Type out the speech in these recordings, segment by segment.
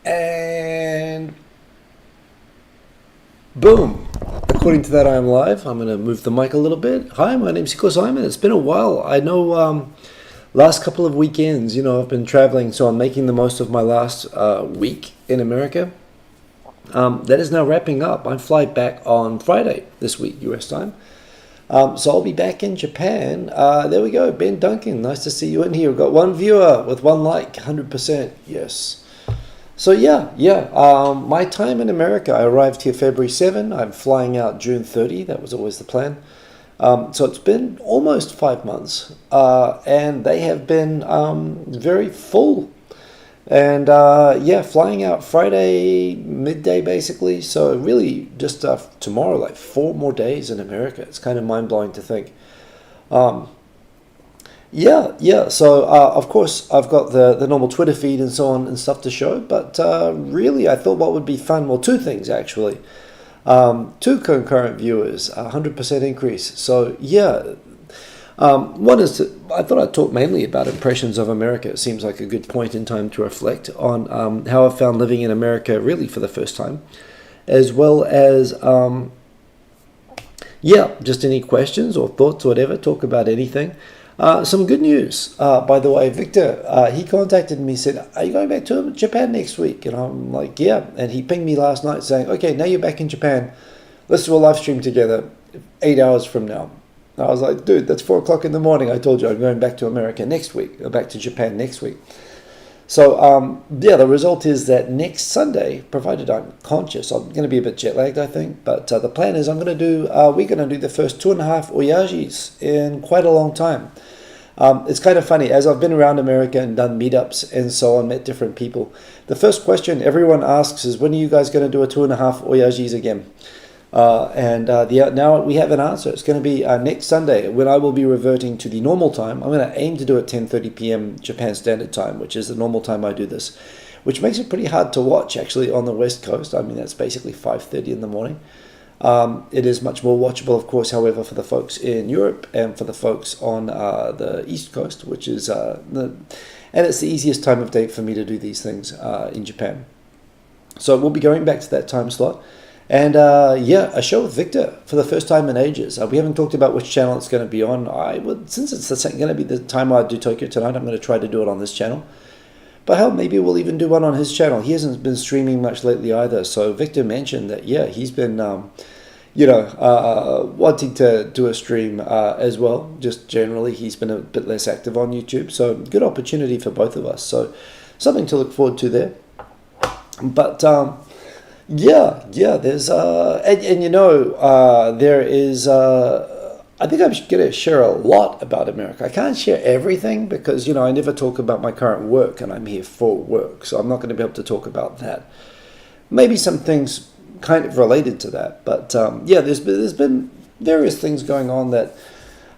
And boom. According to that, I am live. I'm going to move the mic a little bit. Hi, my name's Hiko Simon. It's been a while. I know last couple of weekends, I've been traveling, so I'm making the most of my last week in America. That is now wrapping up. I fly back on Friday this week, US time. So I'll be back in Japan. There we go, Ben Duncan. Nice to see you in here. We've got one viewer with one like, 100%. Yes. So my time in America, I arrived here February 7. I'm flying out June 30. That was always the plan. So it's been almost 5 months. And they have been very full. And flying out Friday midday basically. So really just tomorrow, like 4 more days in America. It's kind of mind-blowing to think. So of course I've got the normal Twitter feed and so on and stuff to show. But really I thought what would be fun, well, 2 things actually. 2 concurrent viewers, 100% increase. So one is I thought I'd talk mainly about impressions of America. It seems like a good point in time to reflect on how I found living in America really for the first time, as well as just any questions or thoughts or whatever. Talk about anything. Some good news, by the way. Victor, he contacted me, said, are you going back to Japan next week? And I'm like, yeah. And he pinged me last night saying, okay, now you're back in Japan. Let's do a live stream together 8 hours from now. I was like, dude, that's 4 o'clock in the morning. I told you I'm going back to America next week, or back to Japan next week. So, the result is that next Sunday, provided I'm conscious, I'm going to be a bit jet lagged, I think. But the plan is we're going to do the first 2.5 oyajis in quite a long time. It's kind of funny, as I've been around America and done meetups and so on, met different people. The first question everyone asks is, when are you guys going to do a 2.5 oyajis again? Now we have an answer. It's going to be next Sunday, when I will be reverting to the normal time. I'm going to aim to do it 10:30 p.m. Japan Standard Time, which is the normal time I do this, which makes it pretty hard to watch actually on the West Coast. I mean, that's basically 5:30 in the morning. It is much more watchable, of course, however, for the folks in Europe and for the folks on the East Coast, which is and it's the easiest time of day for me to do these things in Japan. So we'll be going back to that time slot. And a show with Victor for the first time in ages. We haven't talked about which channel it's going to be on. Since it's going to be the time I do Tokyo Tonight, I'm going to try to do it on this channel. But hell, maybe we'll even do one on his channel. He hasn't been streaming much lately either. So Victor mentioned that, he's been, wanting to do a stream as well. Just generally, he's been a bit less active on YouTube. So good opportunity for both of us. So something to look forward to there. But there's there is I think I'm going to share a lot about America. I can't share everything because I never talk about my current work, and I'm here for work, so I'm not going to be able to talk about that. Maybe some things kind of related to that, but there's been various things going on that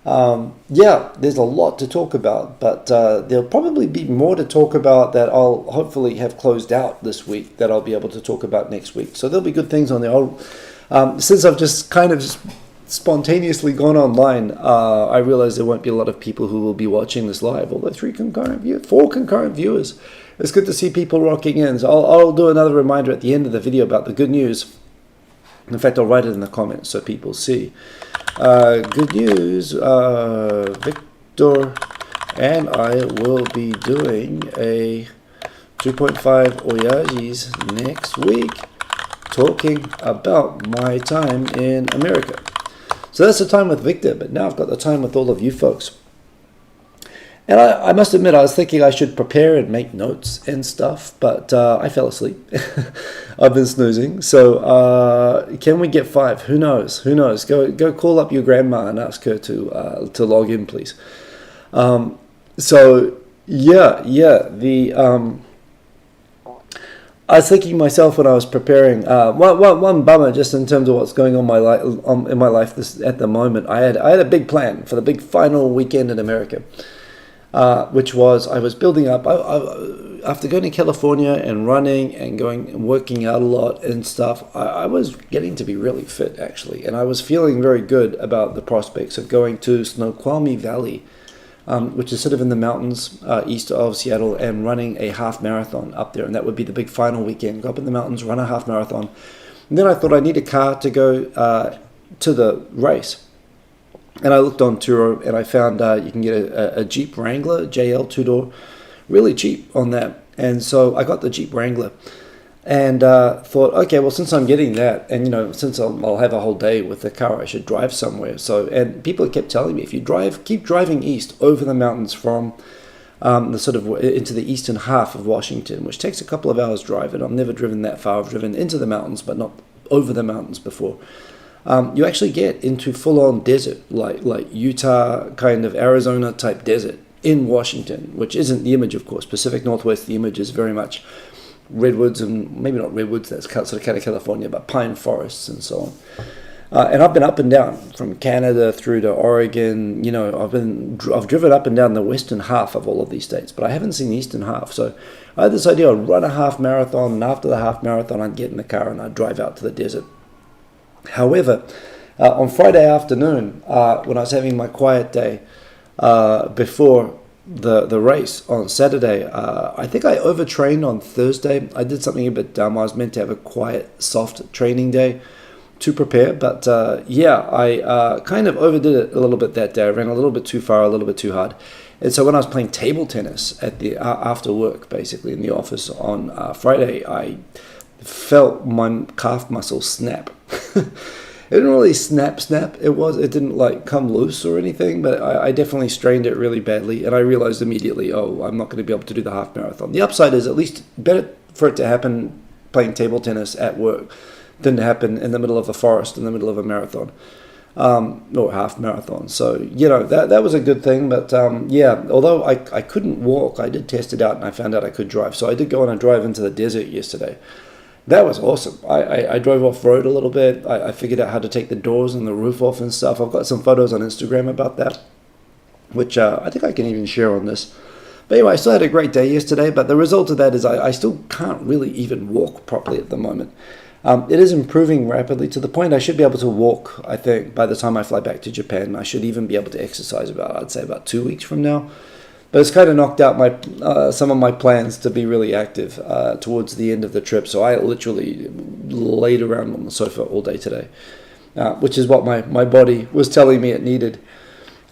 there's a lot to talk about, but there'll probably be more to talk about that I'll hopefully have closed out this week that I'll be able to talk about next week. So there'll be good things on there. Since I've just kind of spontaneously gone online, I realize there won't be a lot of people who will be watching this live, although 4 concurrent viewers. It's good to see people rocking in. So I'll do another reminder at the end of the video about the good news. In fact, I'll write it in the comments so people see. Good news, Victor and I will be doing a 2.5 oyajis next week, talking about my time in America. So that's the time with Victor, but now I've got the time with all of you folks. And I must admit, I was thinking I should prepare and make notes and stuff, but I fell asleep. I've been snoozing. So can we get 5? Who knows? Who knows? Go call up your grandma and ask her to log in, please. I was thinking myself when I was preparing. One bummer, just in terms of what's going on in my life at the moment. I had a big plan for the big final weekend in America. Which was I was building up after going to California and running and going and working out a lot and stuff. I was getting to be really fit actually, and I was feeling very good about the prospects of going to Snoqualmie Valley which is sort of in the mountains east of Seattle, and running a half marathon up there. And that would be the big final weekend. Go up in the mountains, run a half marathon. And then I thought I need a car to go to the race. And I looked on Turo, and I found you can get a Jeep Wrangler JL 2-door, really cheap on that. And so I got the Jeep Wrangler, and thought, okay, well, since I'm getting that, and since I'll have a whole day with the car, I should drive somewhere. So, and people kept telling me, if you keep driving east over the mountains from the sort of into the eastern half of Washington, which takes a couple of hours driving. I've never driven that far. I've driven into the mountains, but not over the mountains before. You actually get into full-on desert, like Utah, kind of Arizona type desert in Washington, which isn't the image, of course. Pacific Northwest, the image is very much redwoods, and maybe not redwoods, that's sort of California, but pine forests and so on. And I've been up and down from Canada through to Oregon. I've driven up and down the western half of all of these states, but I haven't seen the eastern half. So I had this idea: I'd run a half marathon, and after the half marathon, I'd get in the car and I'd drive out to the desert. However, on Friday afternoon, when I was having my quiet day before the race on Saturday, I think I overtrained on Thursday. I did something a bit dumb. I was meant to have a quiet, soft training day to prepare, but I kind of overdid it a little bit that day. I ran a little bit too far, a little bit too hard. And so when I was playing table tennis at the after work, basically in the office on Friday, I felt my calf muscle snap. It didn't really snap. It didn't like come loose or anything, but I definitely strained it really badly, and I realized immediately, I'm not going to be able to do the half marathon. The upside is at least better for it to happen playing table tennis at work than to happen in the middle of a forest in the middle of a marathon, or half marathon. So that was a good thing. But although I couldn't walk, I did test it out, and I found out I could drive. So I did go on a drive into the desert yesterday. That was awesome. I drove off-road a little bit. I figured out how to take the doors and the roof off and stuff. I've got some photos on Instagram about that, which I think I can even share on this. But anyway, I still had a great day yesterday, but the result of that is I still can't really even walk properly at the moment. It is improving rapidly to the point I should be able to walk, I think, by the time I fly back to Japan. I should even be able to exercise I'd say about 2 weeks from now. But it's kind of knocked out some of my plans to be really active towards the end of the trip. So I literally laid around on the sofa all day today, which is what my body was telling me it needed.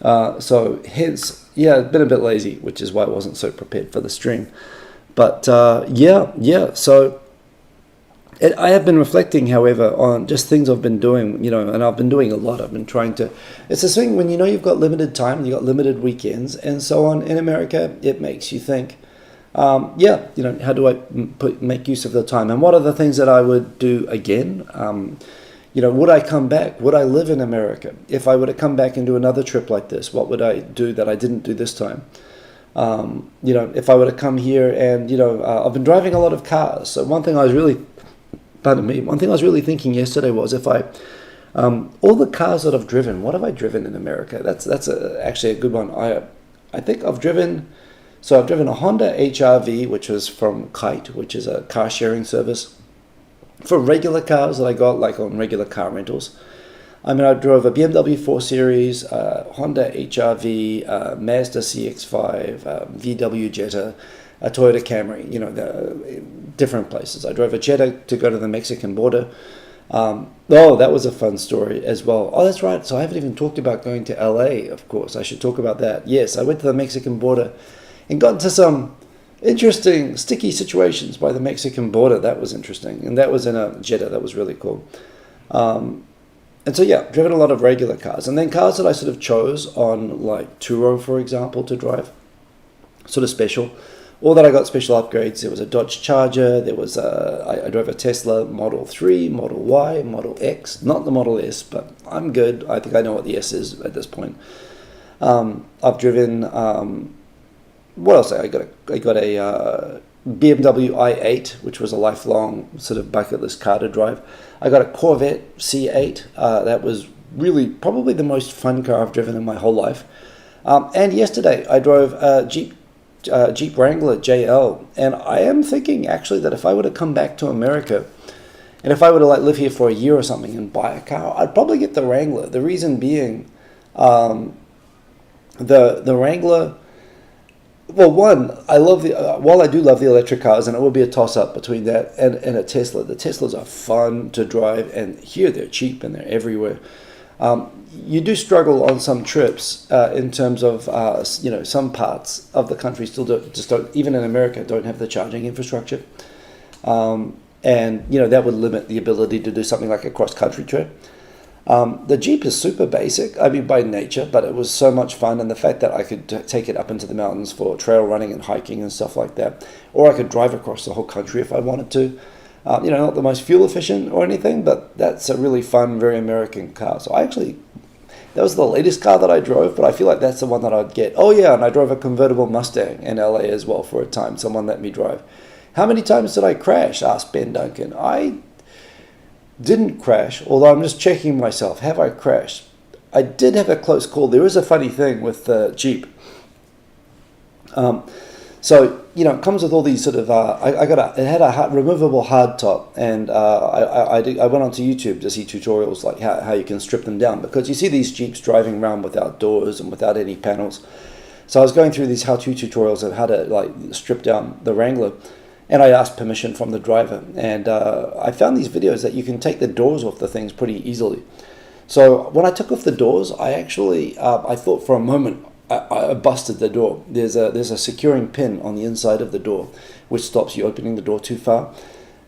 So hence, it's been a bit lazy, which is why I wasn't so prepared for the stream. But so I have been reflecting, however, on just things I've been doing, and I've been doing a lot. I've been trying to, it's this thing when you've got limited time, you've got limited weekends and so on. In America, it makes you think, how do I make use of the time? And what are the things that I would do again? Would I come back? Would I live in America? If I were to come back and do another trip like this, what would I do that I didn't do this time? If I were to come here and, I've been driving a lot of cars. So one thing I was really thinking yesterday was, if I, all the cars that I've driven, what have I driven in America? That's actually a good one. I think I've driven a Honda HR-V, which was from Kite, which is a car sharing service for regular cars that I got like on regular car rentals. I drove a BMW 4 Series, Honda HR-V, Mazda CX-5, VW Jetta, a Toyota Camry, the different places. I drove a Jetta to go to the Mexican border. That was a fun story as well. Oh, that's right. So I haven't even talked about going to LA, of course. I should talk about that. Yes, I went to the Mexican border and got into some interesting, sticky situations by the Mexican border. That was interesting. And that was in a Jetta. That was really cool. Driven a lot of regular cars. And then cars that I sort of chose on like Turo, for example, to drive, sort of special. Or that I got special upgrades. There was a Dodge Charger. There was I drove a Tesla Model 3, Model Y, Model X. Not the Model S, but I'm good. I think I know what the S is at this point. I've driven. What else? I got a BMW i8, which was a lifelong sort of bucket list car to drive. I got a Corvette C8. That was really probably the most fun car I've driven in my whole life. And yesterday I drove a Jeep Wrangler JL, and I am thinking actually that if I were to come back to America, and if I were to live here for a year or something and buy a car, I'd probably get the Wrangler. The reason being, The Wrangler. Well, one, I love the while I do love the electric cars, and it would be a toss up between that and a Tesla. The Teslas are fun to drive, and here they're cheap and they're everywhere. You do struggle on some trips in terms of some parts of the country still don't, even in America, don't have the charging infrastructure, and that would limit the ability to do something like a cross country trip. The Jeep is super basic, I mean, by nature, but it was so much fun. And the fact that I could take it up into the mountains for trail running and hiking and stuff like that, or I could drive across the whole country if I wanted to. Not the most fuel efficient or anything, but that's a really fun, very American car. So that was the latest car that I drove, but I feel like that's the one that I'd get. Oh yeah, and I drove a convertible Mustang in LA as well for a time. Someone let me drive. How many times did I crash? Asked Ben Duncan. I didn't crash, although I'm just checking myself. Have I crashed? I did have a close call. There is a funny thing with the Jeep. It comes with all these sort of. It had a removable hard top, and I went onto YouTube to see tutorials like how you can strip them down, because you see these Jeeps driving around without doors and without any panels. So I was going through these how-to tutorials of how to strip down the Wrangler. And I asked permission from the driver, and I found these videos that you can take the doors off the things pretty easily. So when I took off the doors, I actually I thought for a moment I busted the door. There's a securing pin on the inside of the door, which stops you opening the door too far,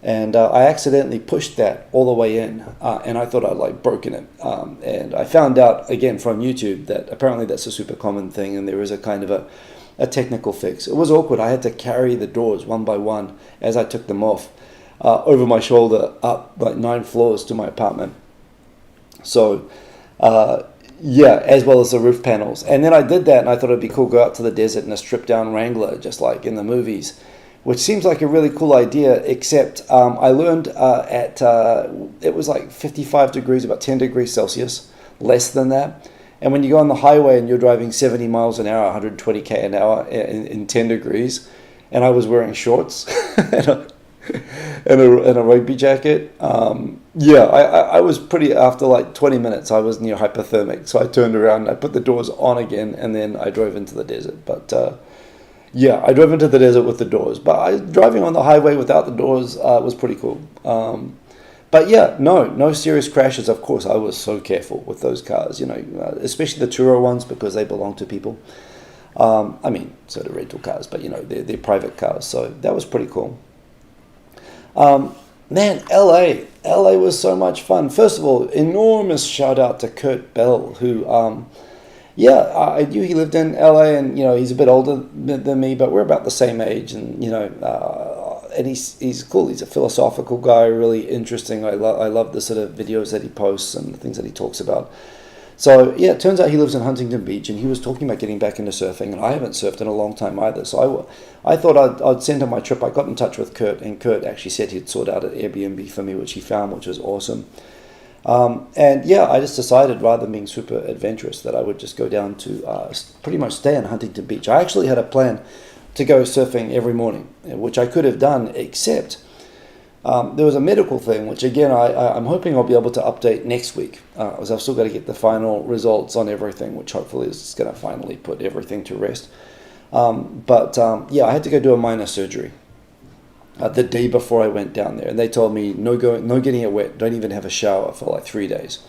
and I accidentally pushed that all the way in, and I thought I'd broken it. And I found out again from YouTube that apparently that's a super common thing, and there is a kind of a technical fix. It was awkward. I had to carry the doors one by one as I took them off over my shoulder up 9 floors to my apartment. So, as well as the roof panels. And then I did that, and I thought it'd be cool go out to the desert in a stripped down Wrangler, just like in the movies, which seems like a really cool idea, except I learned it was 55 degrees, about 10 degrees Celsius, less than that. And when you go on the highway and you're driving 70 miles an hour, 120k an hour in 10 degrees, and I was wearing shorts and a rugby jacket, I was pretty, after 20 minutes, I was near hypothermic. So I turned around, I put the doors on again, and then I drove into the desert. But I drove into the desert with the doors. But driving on the highway without the doors was pretty cool. But no serious crashes. Of course, I was so careful with those cars, especially the Turo ones, because they belong to people. So do rental cars, but they're private cars. So that was pretty cool. LA was so much fun. First of all, enormous shout out to Kurt Bell, who, I knew he lived in LA, and he's a bit older than me, but we're about the same age, and and he's cool. He's a philosophical guy, really interesting. I love the sort of videos that he posts and the things that he talks about. So it turns out he lives in Huntington Beach, and he was talking about getting back into surfing, and I haven't surfed in a long time either. So I thought I'd send him my trip. I got in touch with Kurt, and Kurt actually said he'd sort out an Airbnb for me, which he found, which was awesome. I just decided, rather than being super adventurous, that I would just go down to pretty much stay in Huntington Beach. I actually had a plan to go surfing every morning, which I could have done, except there was a medical thing, which again, I'm hoping I'll be able to update next week, as I've still got to get the final results on everything, which hopefully is going to finally put everything to rest. I had to go do a minor surgery the day before I went down there, and they told me no getting it wet, don't even have a shower for 3 days.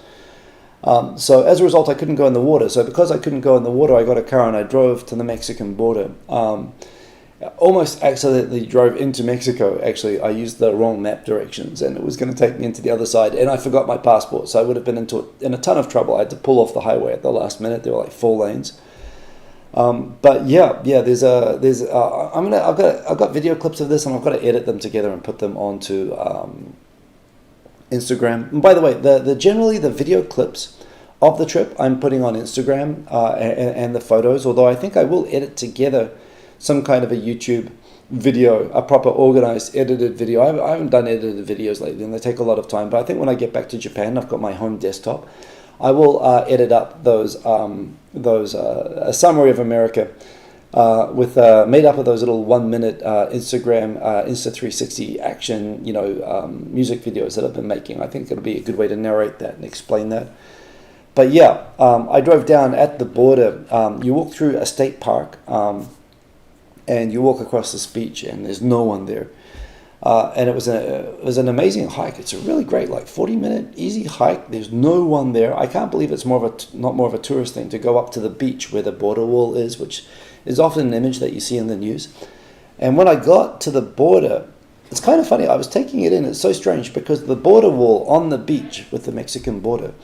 So as a result, I couldn't go in the water. So because I couldn't go in the water, I got a car and I drove to the Mexican border. Almost accidentally drove into Mexico. Actually, I used the wrong map directions, and it was going to take me into the other side, and I forgot my passport, so I would have been in a ton of trouble. I had to pull off the highway at the last minute. There were 4 lanes. I've got video clips of this, and I've got to edit them together and put them onto Instagram. And by the way, generally the video clips of the trip I'm putting on Instagram and the photos, although I think I will edit together some kind of a YouTube video, a proper organized edited video. I haven't done edited videos lately, and they take a lot of time, but I think when I get back to Japan, I've got my home desktop, I will edit up those a summary of America with made up of those little 1 minute Instagram Insta360 action music videos that I've been making. I think it'll be a good way to narrate that and explain that. But yeah, I drove down at the border. You walk through a state park, and you walk across this beach, and there's no one there. And it was an amazing hike. It's a really great, like 40-minute easy hike. There's no one there. I can't believe it's not more of a tourist thing to go up to the beach where the border wall is, which is often an image that you see in the news. And when I got to the border, it's kind of funny. I was taking it in. It's so strange because the border wall on the beach with the Mexican border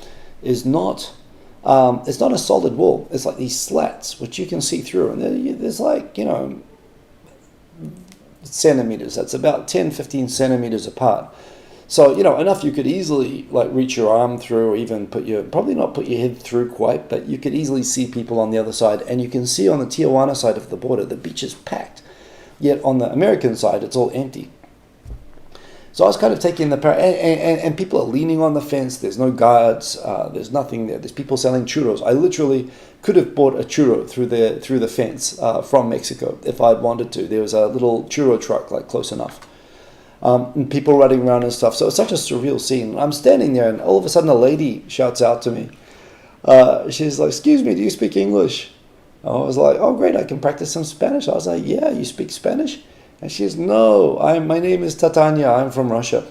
is not. It's not a solid wall. It's like these slats which you can see through, and there's like centimeters. That's about 10-15 centimeters apart. So enough you could easily like reach your arm through, or even probably not put your head through quite, but you could easily see people on the other side. And you can see on the Tijuana side of the border, the beach is packed. Yet on the American side, it's all empty. So I was kind of taking the and people are leaning on the fence. There's no guards. There's nothing there. There's people selling churros. I literally could have bought a churro through the fence from Mexico if I'd wanted to. There was a little churro truck like close enough, and people running around and stuff. So it's such a surreal scene. I'm standing there, and all of a sudden a lady shouts out to me. She's like, "Excuse me, do you speak English?" I was like, "Oh, great! I can practice some Spanish." I was like, "Yeah, you speak Spanish?" And she says, "No, my name is Tatania. I'm from Russia."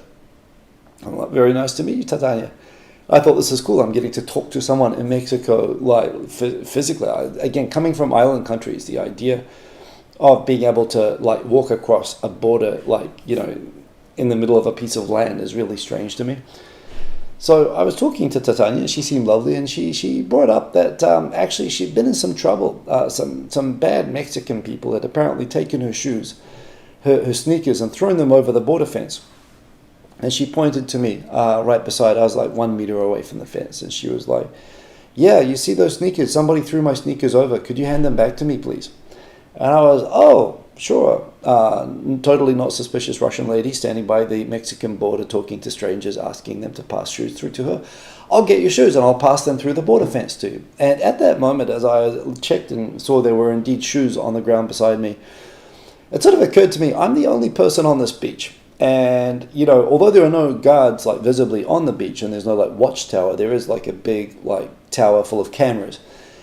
I'm like, "Very nice to meet you, Tatania." I thought this is cool. I'm getting to talk to someone in Mexico, like physically. Again, coming from island countries, the idea of being able to like walk across a border, like in the middle of a piece of land, is really strange to me. So I was talking to Tatania. She seemed lovely, and she brought up that actually she'd been in some trouble. Some bad Mexican people had apparently taken her shoes, her sneakers, and thrown them over the border fence. And she pointed to me right beside. I was like 1 meter away from the fence, and she was like, "Yeah, you see those sneakers? Somebody threw my sneakers over. Could you hand them back to me, please?" And I was, "Oh, sure." Totally not suspicious Russian lady standing by the Mexican border talking to strangers, asking them to pass shoes through to her. "I'll get your shoes and I'll pass them through the border fence to you." And at that moment, as I checked and saw there were indeed shoes on the ground beside me, it sort of occurred to me, I'm the only person on this beach. And, although there are no guards like visibly on the beach and there's no like watchtower, there is like a big like tower full of cameras.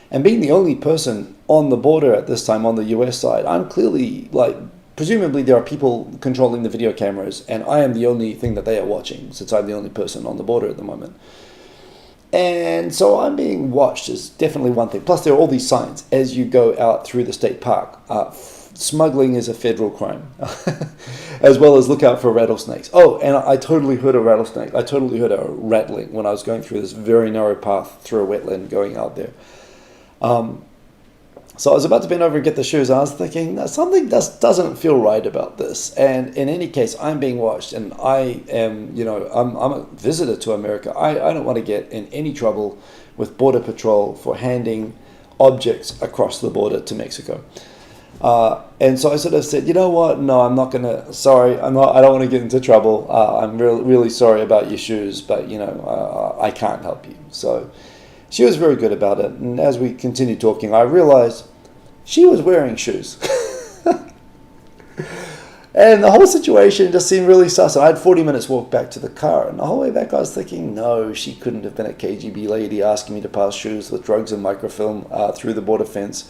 And being the only person on the border at this time on the US side, I'm clearly like, presumably there are people controlling the video cameras, and I am the only thing that they are watching since I'm the only person on the border at the moment. And so I'm being watched is definitely one thing. Plus there are all these signs as you go out through the state park. Smuggling is a federal crime, as well as look out for rattlesnakes. Oh, and I totally heard a rattlesnake. I totally heard a rattling when I was going through this very narrow path through a wetland going out there. So I was about to bend over and get the shoes. And I was thinking, something doesn't feel right about this. And in any case, I'm being watched, and I am, I'm a visitor to America. I don't want to get in any trouble with Border Patrol for handing objects across the border to Mexico. And so I sort of said, "You know what? No, I'm not gonna. Sorry, I don't want to get into trouble. I'm really sorry about your shoes, but I can't help you." So she was very good about it. And as we continued talking, I realized she was wearing shoes, and the whole situation just seemed really sus. I had 40 minutes walk back to the car, and the whole way back I was thinking, no, she couldn't have been a KGB lady asking me to pass shoes with drugs and microfilm through the border fence.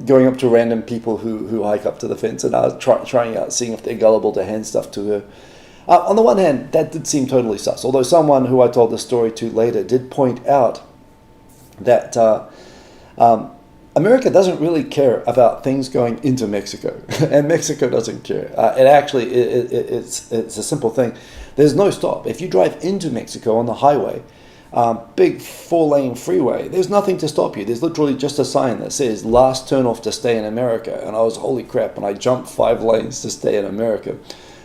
Going up to random people who hike up to the fence, and I was trying out, seeing if they're gullible to hand stuff to her. On the one hand, that did seem totally sus, although someone who I told the story to later did point out that America doesn't really care about things going into Mexico, and Mexico doesn't care. It's a simple thing. There's no stop. If you drive into Mexico on the highway, big 4-lane freeway, there's nothing to stop you. There's literally just a sign that says last turn off to stay in America. And I was, holy crap, and I jumped 5 lanes to stay in America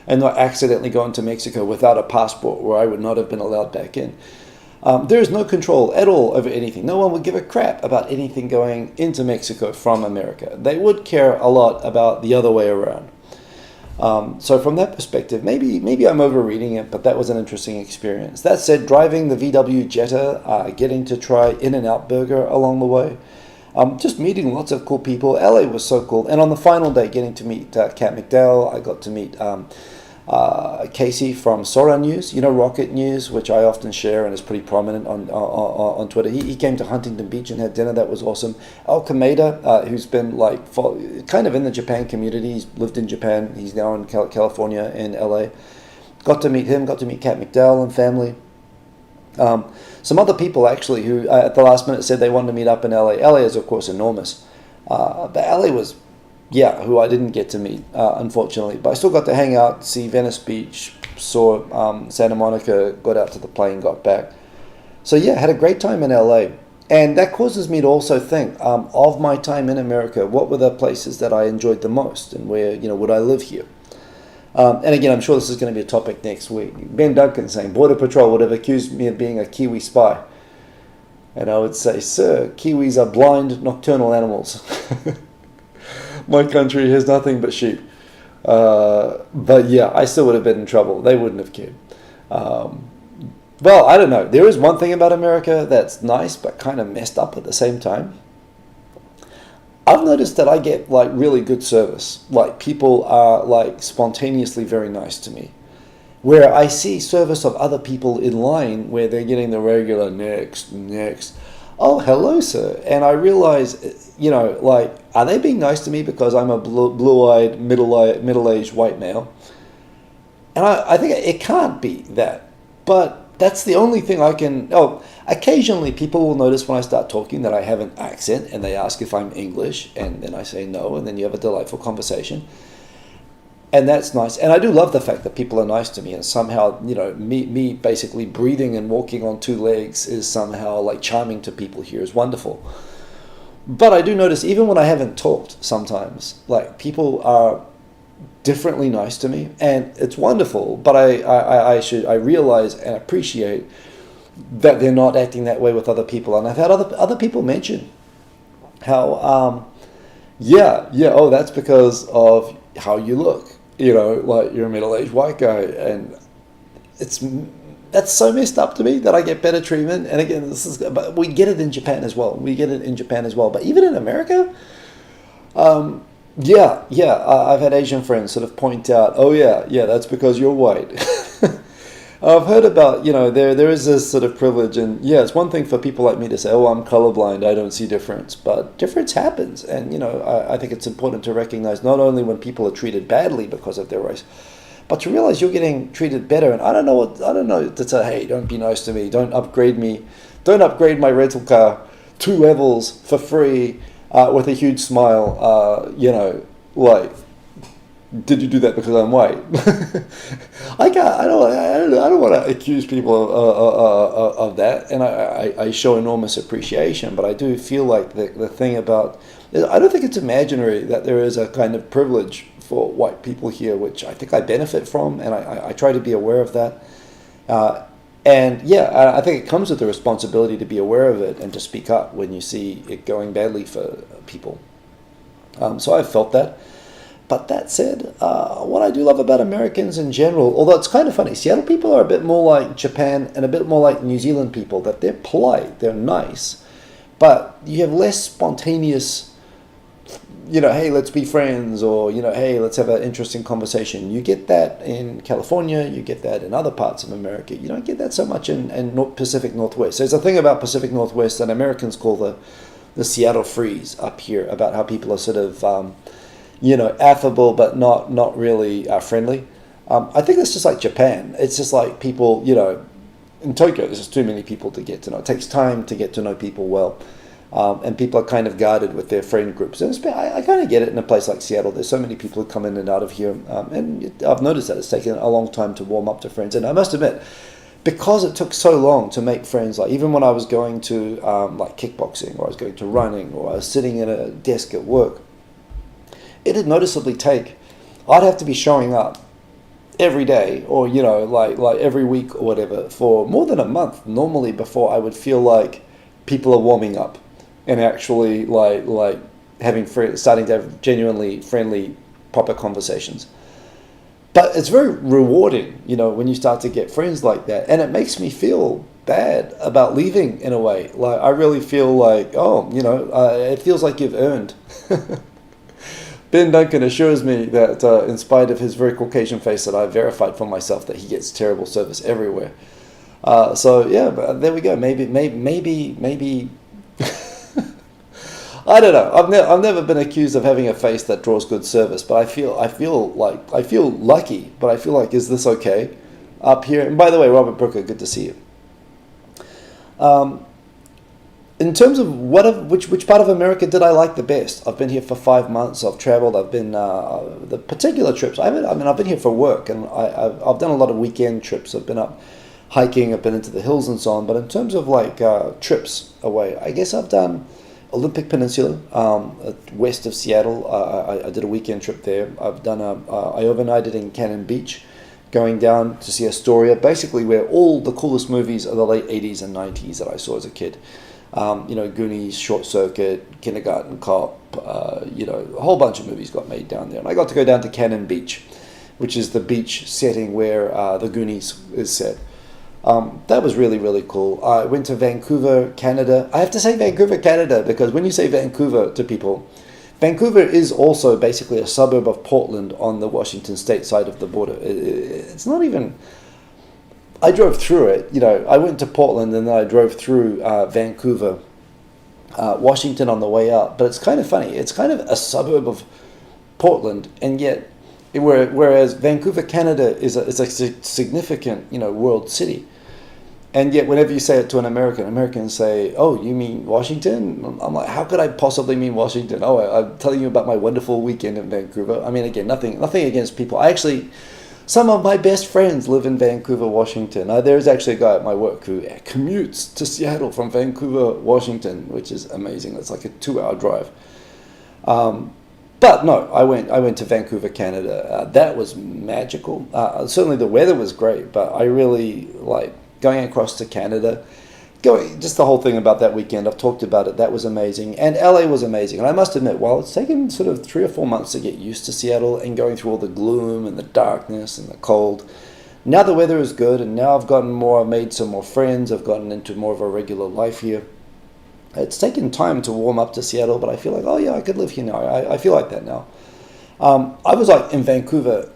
and not accidentally go into Mexico without a passport where I would not have been allowed back in. There is no control at all over anything. No one would give a crap about anything going into Mexico from America. They would care a lot about the other way around. So from that perspective, maybe I'm overreading it, but that was an interesting experience. That said, driving the VW Jetta, getting to try In-N-Out Burger along the way, just meeting lots of cool people. LA was so cool. And on the final day, getting to meet Kat McDowell, I got to meet Casey from Sora News, Rocket News, which I often share and is pretty prominent on Twitter. He came to Huntington Beach and had dinner. That was awesome. Al Kameda, who's been kind of in the Japan community. He's lived in Japan. He's now in California, in LA. Got to meet him. Got to meet Kat McDowell and family. Some other people actually who at the last minute said they wanted to meet up in LA. LA is of course enormous, but LA was, who I didn't get to meet, unfortunately. But I still got to hang out, see Venice Beach, saw Santa Monica, got out to the plane, got back. So had a great time in LA. And that causes me to also think of my time in America, what were the places that I enjoyed the most and where, would I live here? And again, I'm sure this is going to be a topic next week. Ben Duncan saying, Border Patrol would have accused me of being a Kiwi spy. And I would say, sir, Kiwis are blind, nocturnal animals. My country has nothing but sheep. But I still would have been in trouble. They wouldn't have cared. Well, I don't know. There is one thing about America that's nice, but kind of messed up at the same time. I've noticed that I get really good service. People are spontaneously very nice to me. Where I see service of other people in line where they're getting the regular next. Oh, hello, sir. And I realize, are they being nice to me because I'm a blue-eyed, middle-aged white male? And I think it can't be that. But that's the only thing I can... occasionally people will notice when I start talking that I have an accent and they ask if I'm English, and then I say no, and then you have a delightful conversation. And that's nice. And I do love the fact that people are nice to me, and somehow, me basically breathing and walking on two legs is somehow charming to people here is wonderful. But I do notice even when I haven't talked sometimes, people are differently nice to me, and it's wonderful. But I realize and appreciate that they're not acting that way with other people. And I've had other people mention how that's because of how you look, you're a middle-aged white guy, and that's so messed up to me that I get better treatment. And again, but we get it in Japan as well. But even in America, I've had Asian friends sort of point out, that's because you're white. I've heard about, there is this sort of privilege, and it's one thing for people like me to say, I'm colorblind, I don't see difference, but difference happens. And, I think it's important to recognize not only when people are treated badly because of their race, but to realize you're getting treated better. And I don't know to say, hey, don't be nice to me, don't upgrade my rental car 2 levels for free with a huge smile, did you do that because I'm white? I don't want to accuse people of that, and I show enormous appreciation, but I do feel like the thing about, I don't think it's imaginary that there is a kind of privilege for white people here, which I think I benefit from, and I try to be aware of that. I think it comes with the responsibility to be aware of it and to speak up when you see it going badly for people. So I've felt that. But that said, what I do love about Americans in general, although it's kind of funny, Seattle people are a bit more like Japan and a bit more like New Zealand people, that they're polite, they're nice, but you have less spontaneous, hey, let's be friends, or, hey, let's have an interesting conversation. You get that in California, you get that in other parts of America. You don't get that so much in Pacific Northwest. There's a thing about Pacific Northwest that Americans call the Seattle freeze up here, about how people are sort of... affable but not really friendly. I think it's just like Japan. It's just like people, in Tokyo, there's just too many people to get to know. It takes time to get to know people well. And people are kind of guarded with their friend groups. And I kind of get it in a place like Seattle. There's so many people who come in and out of here. And I've noticed that it's taken a long time to warm up to friends. And I must admit, because it took so long to make friends, even when I was going to kickboxing, or I was going to running, or I was sitting at a desk at work, it'd noticeably take, I'd have to be showing up every day, or every week or whatever, for more than a month normally before I would feel like people are warming up and actually starting to have genuinely friendly, proper conversations. But it's very rewarding, when you start to get friends like that, and it makes me feel bad about leaving in a way. I really feel like, it feels like you've earned Ben Duncan assures me that, in spite of his very Caucasian face, that I verified for myself that he gets terrible service everywhere. So yeah, but there we go. Maybe. I don't know. I've never been accused of having a face that draws good service, but I feel lucky. But I feel like, is this okay up here? And by the way, Robert Brooker, good to see you. In terms of which part of America did I like the best? I've been here for 5 months. I've traveled. I've been the particular trips. I've been here for work, and I've done a lot of weekend trips. I've been up hiking. I've been into the hills and so on. But in terms of trips away, I guess I've done Olympic Peninsula, west of Seattle. I did a weekend trip there. I've done I overnighted in Cannon Beach, going down to see Astoria, basically where all the coolest movies of the late 80s and 90s that I saw as a kid. Goonies, Short Circuit, Kindergarten Cop, a whole bunch of movies got made down there. And I got to go down to Cannon Beach, which is the beach setting where the Goonies is set. That was really, really cool. I went to Vancouver, Canada. I have to say Vancouver, Canada, because when you say Vancouver to people, Vancouver is also basically a suburb of Portland on the Washington state side of the border. It's not even... I drove through it. I went to Portland and then I drove through Vancouver, Washington on the way out. But it's kind of funny. It's kind of a suburb of Portland, and yet, whereas Vancouver, Canada is a significant, world city. And yet, whenever you say it to an American, Americans say, "Oh, you mean Washington?" I'm like, "How could I possibly mean Washington?" Oh, I'm telling you about my wonderful weekend in Vancouver. I mean, again, nothing against people. Some of my best friends live in Vancouver, Washington. There's actually a guy at my work who commutes to Seattle from Vancouver, Washington, which is amazing. It's like a 2-hour drive. But no, I went to Vancouver, Canada. That was magical. Certainly the weather was great, but I really like going across to Canada. Just the whole thing about that weekend, I've talked about it, that was amazing. And LA was amazing. And I must admit, while it's taken sort of 3 or 4 months to get used to Seattle and going through all the gloom and the darkness and the cold, now the weather is good, and now I've made some more friends, I've gotten into more of a regular life here. It's taken time to warm up to Seattle, but I feel like, oh yeah, I could live here now. I feel like that now. I was like in Vancouver.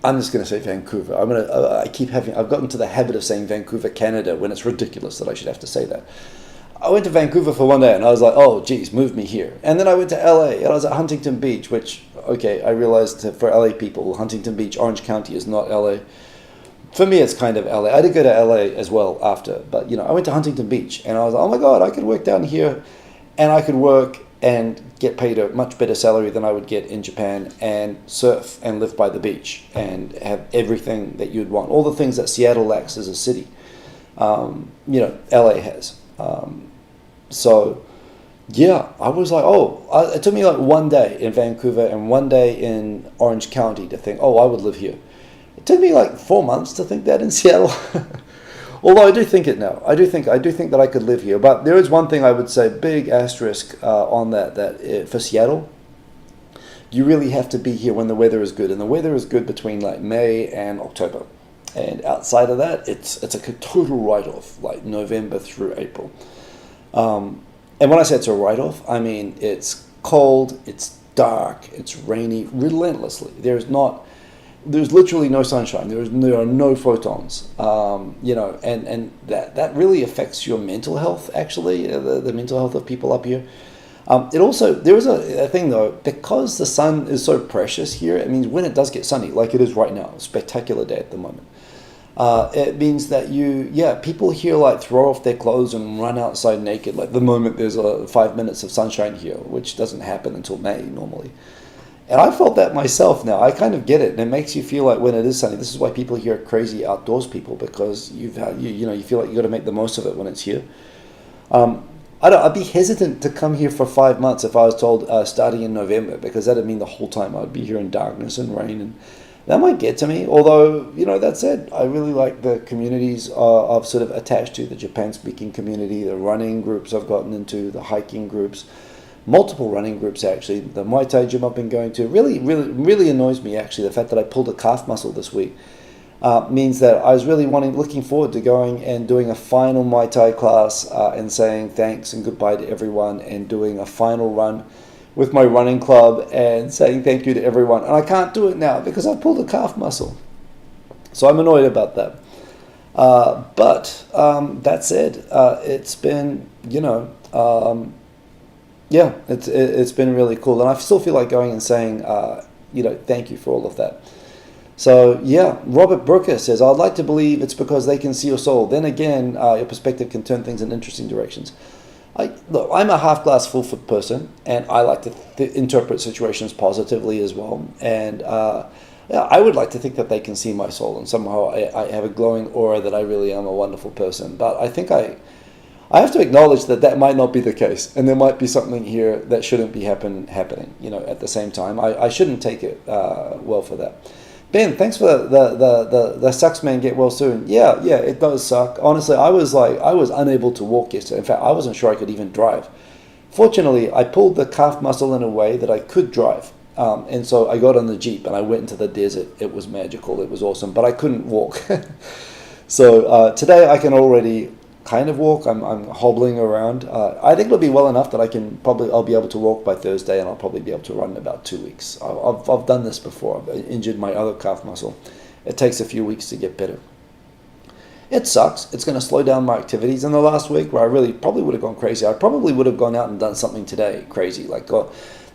I'm just going to say Vancouver. I've gotten to the habit of saying Vancouver, Canada, when it's ridiculous that I should have to say that. I went to Vancouver for one day and I was like, oh geez, move me here. And then I went to LA and I was at Huntington Beach, which, okay, I realized that for LA people, Huntington Beach, Orange County is not LA. For me, it's kind of LA. I did go to LA as well after, but I went to Huntington Beach and I was like, oh my God, I could work down here, and I could work and get paid a much better salary than I would get in Japan, and surf and live by the beach and have everything that you'd want. All the things that Seattle lacks as a city, LA has. So yeah, I was like, it took me like one day in Vancouver and one day in Orange County to think, I would live here. It took me like 4 months to think that in Seattle. Although I do think it now. I do think that I could live here. But there is one thing I would say, big asterisk on that for Seattle. You really have to be here when the weather is good. And the weather is good between like May and October. And outside of that, it's a total write-off, like November through April. And when I say it's a write-off, I mean it's cold, it's dark, it's rainy relentlessly. There's literally no sunshine. There are no photons, and that really affects your mental health, actually, the mental health of people up here. There is a thing though, because the sun is so precious here, it means when it does get sunny, like it is right now, spectacular day at the moment, it means that people here like throw off their clothes and run outside naked, like the moment there's 5 minutes of sunshine here, which doesn't happen until May normally. And I felt that myself now. I kind of get it, and it makes you feel like when it is sunny. This is why people here are crazy outdoors people, because you feel like you got to make the most of it when it's here. I'd be hesitant to come here for 5 months if I was told starting in November, because that'd mean the whole time I'd be here in darkness and rain, and that might get to me. Although that said, I really like the communities I've sort of attached to, the Japan-speaking community, the running groups I've gotten into, the hiking groups. Multiple running groups, actually. The Muay Thai gym I've been going to really annoys me, actually. The fact that I pulled a calf muscle this week means that I was really looking forward to going and doing a final Muay Thai class and saying thanks and goodbye to everyone, and doing a final run with my running club and saying thank you to everyone. And I can't do it now because I've pulled a calf muscle. So I'm annoyed about that. But that said, it's been, it's been really cool. And I still feel like going and saying, thank you for all of that. So, yeah, Robert Brooker says, I'd like to believe it's because they can see your soul. Then again, your perspective can turn things in interesting directions. Look, I'm a half glass full person, and I like to interpret situations positively as well. And I would like to think that they can see my soul, and somehow I have a glowing aura that I really am a wonderful person. But I think I have to acknowledge that might not be the case, and there might be something here that shouldn't be happening. At the same time, I shouldn't take it well for that. Ben, thanks for the sucks man, get well soon. Yeah, it does suck. Honestly, I was unable to walk yesterday. In fact, I wasn't sure I could even drive. Fortunately, I pulled the calf muscle in a way that I could drive. And so I got on the Jeep and I went into the desert. It was magical. It was awesome, but I couldn't walk. So today I can already kind of walk. I'm hobbling around. I think it'll be well enough that I'll be able to walk by Thursday, and I'll probably be able to run in about 2 weeks. I've done this before. I've injured my other calf muscle. It takes a few weeks to get better. It sucks. It's going to slow down my activities. In the last week where I really probably would have gone crazy, I probably would have gone out and done something today crazy.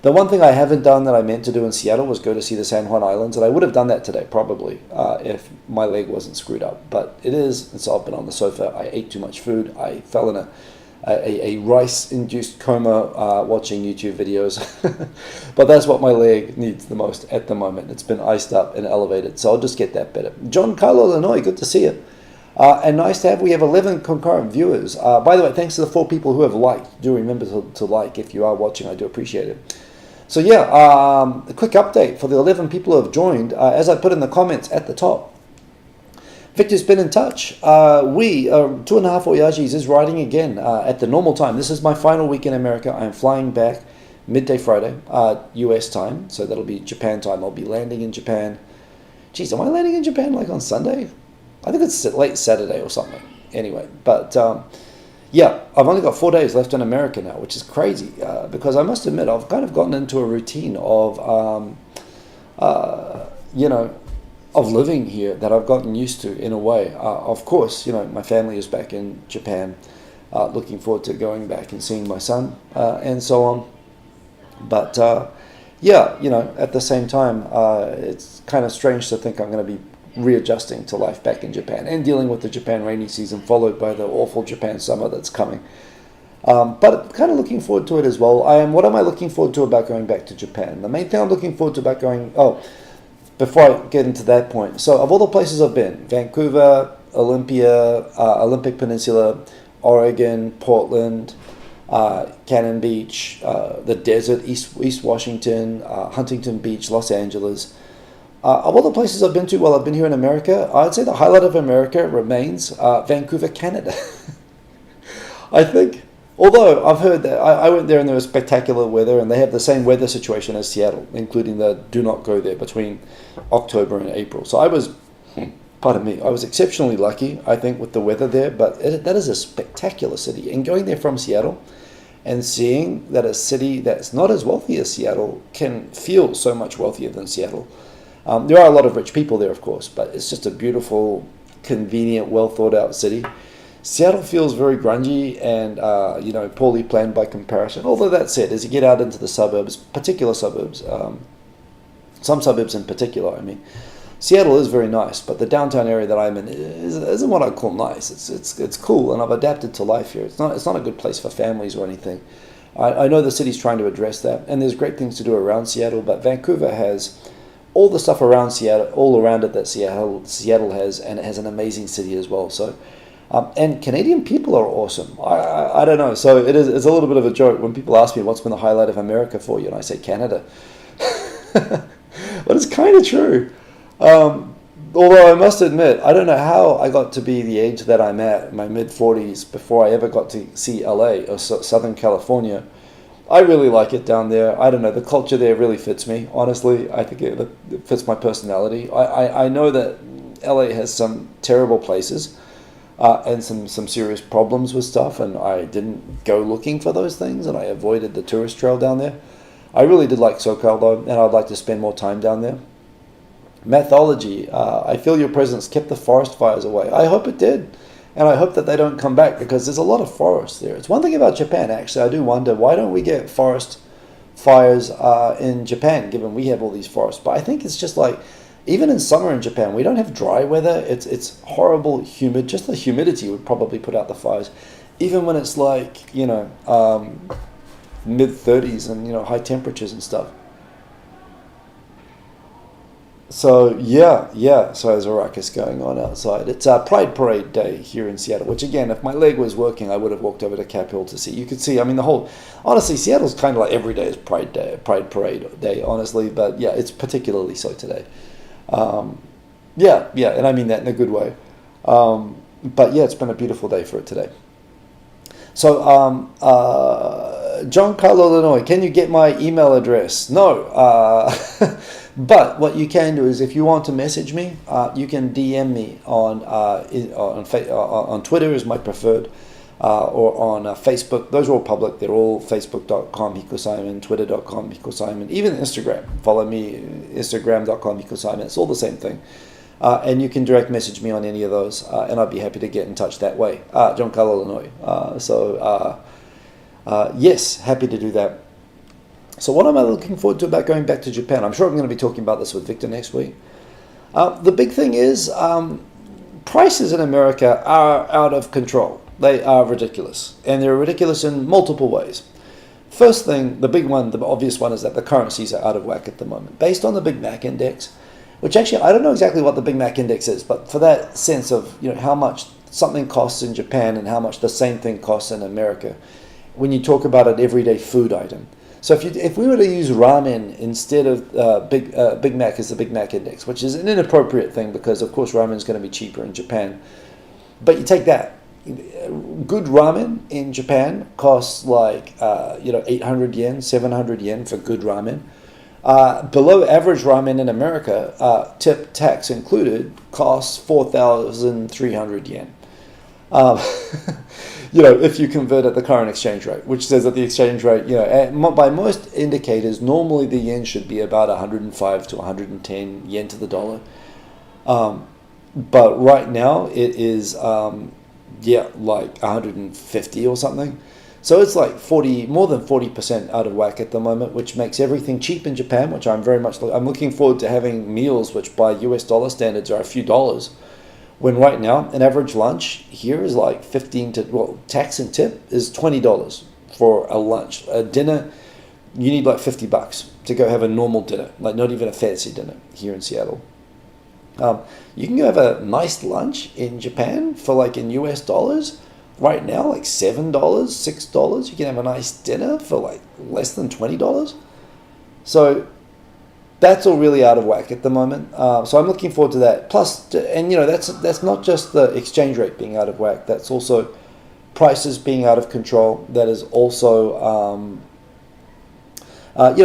The one thing I haven't done that I meant to do in Seattle was go to see the San Juan Islands, and I would have done that today probably if my leg wasn't screwed up. But it is, and so I've been on the sofa. I ate too much food. I fell in a rice-induced coma watching YouTube videos. But that's what my leg needs the most at the moment. It's been iced up and elevated, so I'll just get that better. John Carlo, Illinois, good to see you. And nice to have, we have 11 concurrent viewers. By the way, thanks to the 4 people who have liked. Do remember to like if you are watching. I do appreciate it. So yeah, a quick update for the 11 people who have joined. As I put in the comments at the top, Victor's been in touch. 2.5 Voyages is riding again at the normal time. This is my final week in America. I am flying back midday Friday, US time. So that'll be Japan time. I'll be landing in Japan. Geez, am I landing in Japan like on Sunday? I think it's late Saturday or something. Anyway, but yeah, I've only got 4 days left in America now, which is crazy because I must admit I've kind of gotten into a routine of, of living here that I've gotten used to in a way. Of course, my family is back in Japan, looking forward to going back and seeing my son and so on. But at the same time, it's kind of strange to think I'm going to be readjusting to life back in Japan and dealing with the Japan rainy season followed by the awful Japan summer that's coming. But kind of looking forward to it as well. What am I looking forward to about going back to Japan? The main thing I'm looking forward to about before I get into that point. So of all the places I've been, Vancouver, Olympia, Olympic Peninsula, Oregon, Portland, Cannon Beach, the desert, East Washington, Huntington Beach, Los Angeles. Of all the places I've been to while I've been here in America, I'd say the highlight of America remains Vancouver, Canada. I think, although I've heard that I went there and there was spectacular weather, and they have the same weather situation as Seattle, including the do not go there between October and April. So I was exceptionally lucky, I think, with the weather there, but that is a spectacular city. And going there from Seattle and seeing that a city that's not as wealthy as Seattle can feel so much wealthier than Seattle. There are a lot of rich people there, of course, but it's just a beautiful, convenient, well thought out city. Seattle feels very grungy and poorly planned by comparison. Although that said, as you get out into the suburbs, particular suburbs, some suburbs in particular, Seattle is very nice, but the downtown area that I'm in isn't what I'd call nice. It's cool, and I've adapted to life here. It's not a good place for families or anything. I know the city's trying to address that, and there's great things to do around Seattle, but Vancouver has all the stuff around Seattle, all around it that Seattle has, and it has an amazing city as well. So, and Canadian people are awesome. I don't know. So it's a little bit of a joke when people ask me what's been the highlight of America for you, and I say Canada. But it's kind of true. Although I must admit, I don't know how I got to be the age that I'm at, my mid-40s, before I ever got to see LA or Southern California. I really like it down there. I don't know, the culture there really fits me, honestly. I think it fits my personality. I know that LA has some terrible places and some serious problems with stuff, and I didn't go looking for those things, and I avoided the tourist trail down there. I really did like SoCal though, and I'd like to spend more time down there. Mathology, I feel your presence kept the forest fires away. I hope it did. And I hope that they don't come back, because there's a lot of forest there. It's one thing about Japan, actually. I do wonder, why don't we get forest fires in Japan, given we have all these forests? But I think it's just like, even in summer in Japan, we don't have dry weather. It's horrible, humid. Just the humidity would probably put out the fires. Even when it's like, mid-30s and, high temperatures and stuff. So so there's a ruckus going on outside. It's Pride Parade Day here in Seattle, which again, if my leg was working, I would have walked over to Capitol to see. You could see, honestly, Seattle's kind of like every day is Pride Parade Day, honestly, but yeah, it's particularly so today. And I mean that in a good way. But yeah, it's been a beautiful day for it today. So, John Carlo, Illinois, can you get my email address? No. But what you can do is, if you want to message me, you can DM me on Twitter is my preferred, or on Facebook. Those are all public. They're all facebook.com Hiko-Simon, twitter.com Hiko-Simon, even Instagram. Follow me, instagram.com Hiko-Simon. It's all the same thing. And you can direct message me on any of those, and I'd be happy to get in touch that way. John Carlo, Illinois. Yes, happy to do that. So what am I looking forward to about going back to Japan? I'm sure I'm going to be talking about this with Victor next week. The big thing is prices in America are out of control. They are ridiculous. And they're ridiculous in multiple ways. First thing, the big one, the obvious one, is that the currencies are out of whack at the moment. Based on the Big Mac Index, which actually, I don't know exactly what the Big Mac Index is, but for that sense of how much something costs in Japan and how much the same thing costs in America, when you talk about an everyday food item. So if we were to use ramen instead of Big Mac as the Big Mac Index, which is an inappropriate thing because, of course, ramen is going to be cheaper in Japan. But you take that. Good ramen in Japan costs like 800 yen, 700 yen for good ramen. Below average ramen in America, tip tax included, costs 4,300 yen. If you convert at the current exchange rate, which says that the exchange rate, by most indicators, normally the yen should be about 105 to 110 yen to the dollar. But right now it is, like 150 or something. So it's like more than 40% out of whack at the moment, which makes everything cheap in Japan, which I'm looking forward to having meals which by US dollar standards are a few dollars. When right now, an average lunch here is like tax and tip is $20 for a lunch. A dinner, you need like $50 to go have a normal dinner, like not even a fancy dinner here in Seattle. You can go have a nice lunch in Japan for like in US dollars. Right now, like $7, $6, you can have a nice dinner for like less than $20. So that's all really out of whack at the moment. So I'm looking forward to that. Plus, and that's not just the exchange rate being out of whack. That's also prices being out of control. That is also,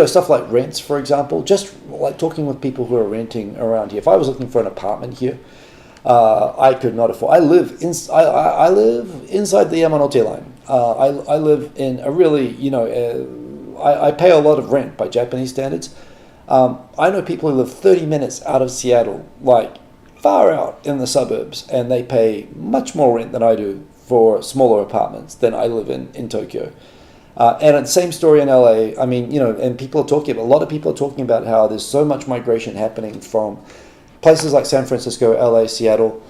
stuff like rents, for example. Just like talking with people who are renting around here. If I was looking for an apartment here, I could not afford. I live inside the Yamanote line. I live in a really, I pay a lot of rent by Japanese standards. I know people who live 30 minutes out of Seattle, like far out in the suburbs, and they pay much more rent than I do for smaller apartments than I live in Tokyo. And the same story in LA. I mean, and a lot of people are talking about how there's so much migration happening from places like San Francisco, LA, Seattle,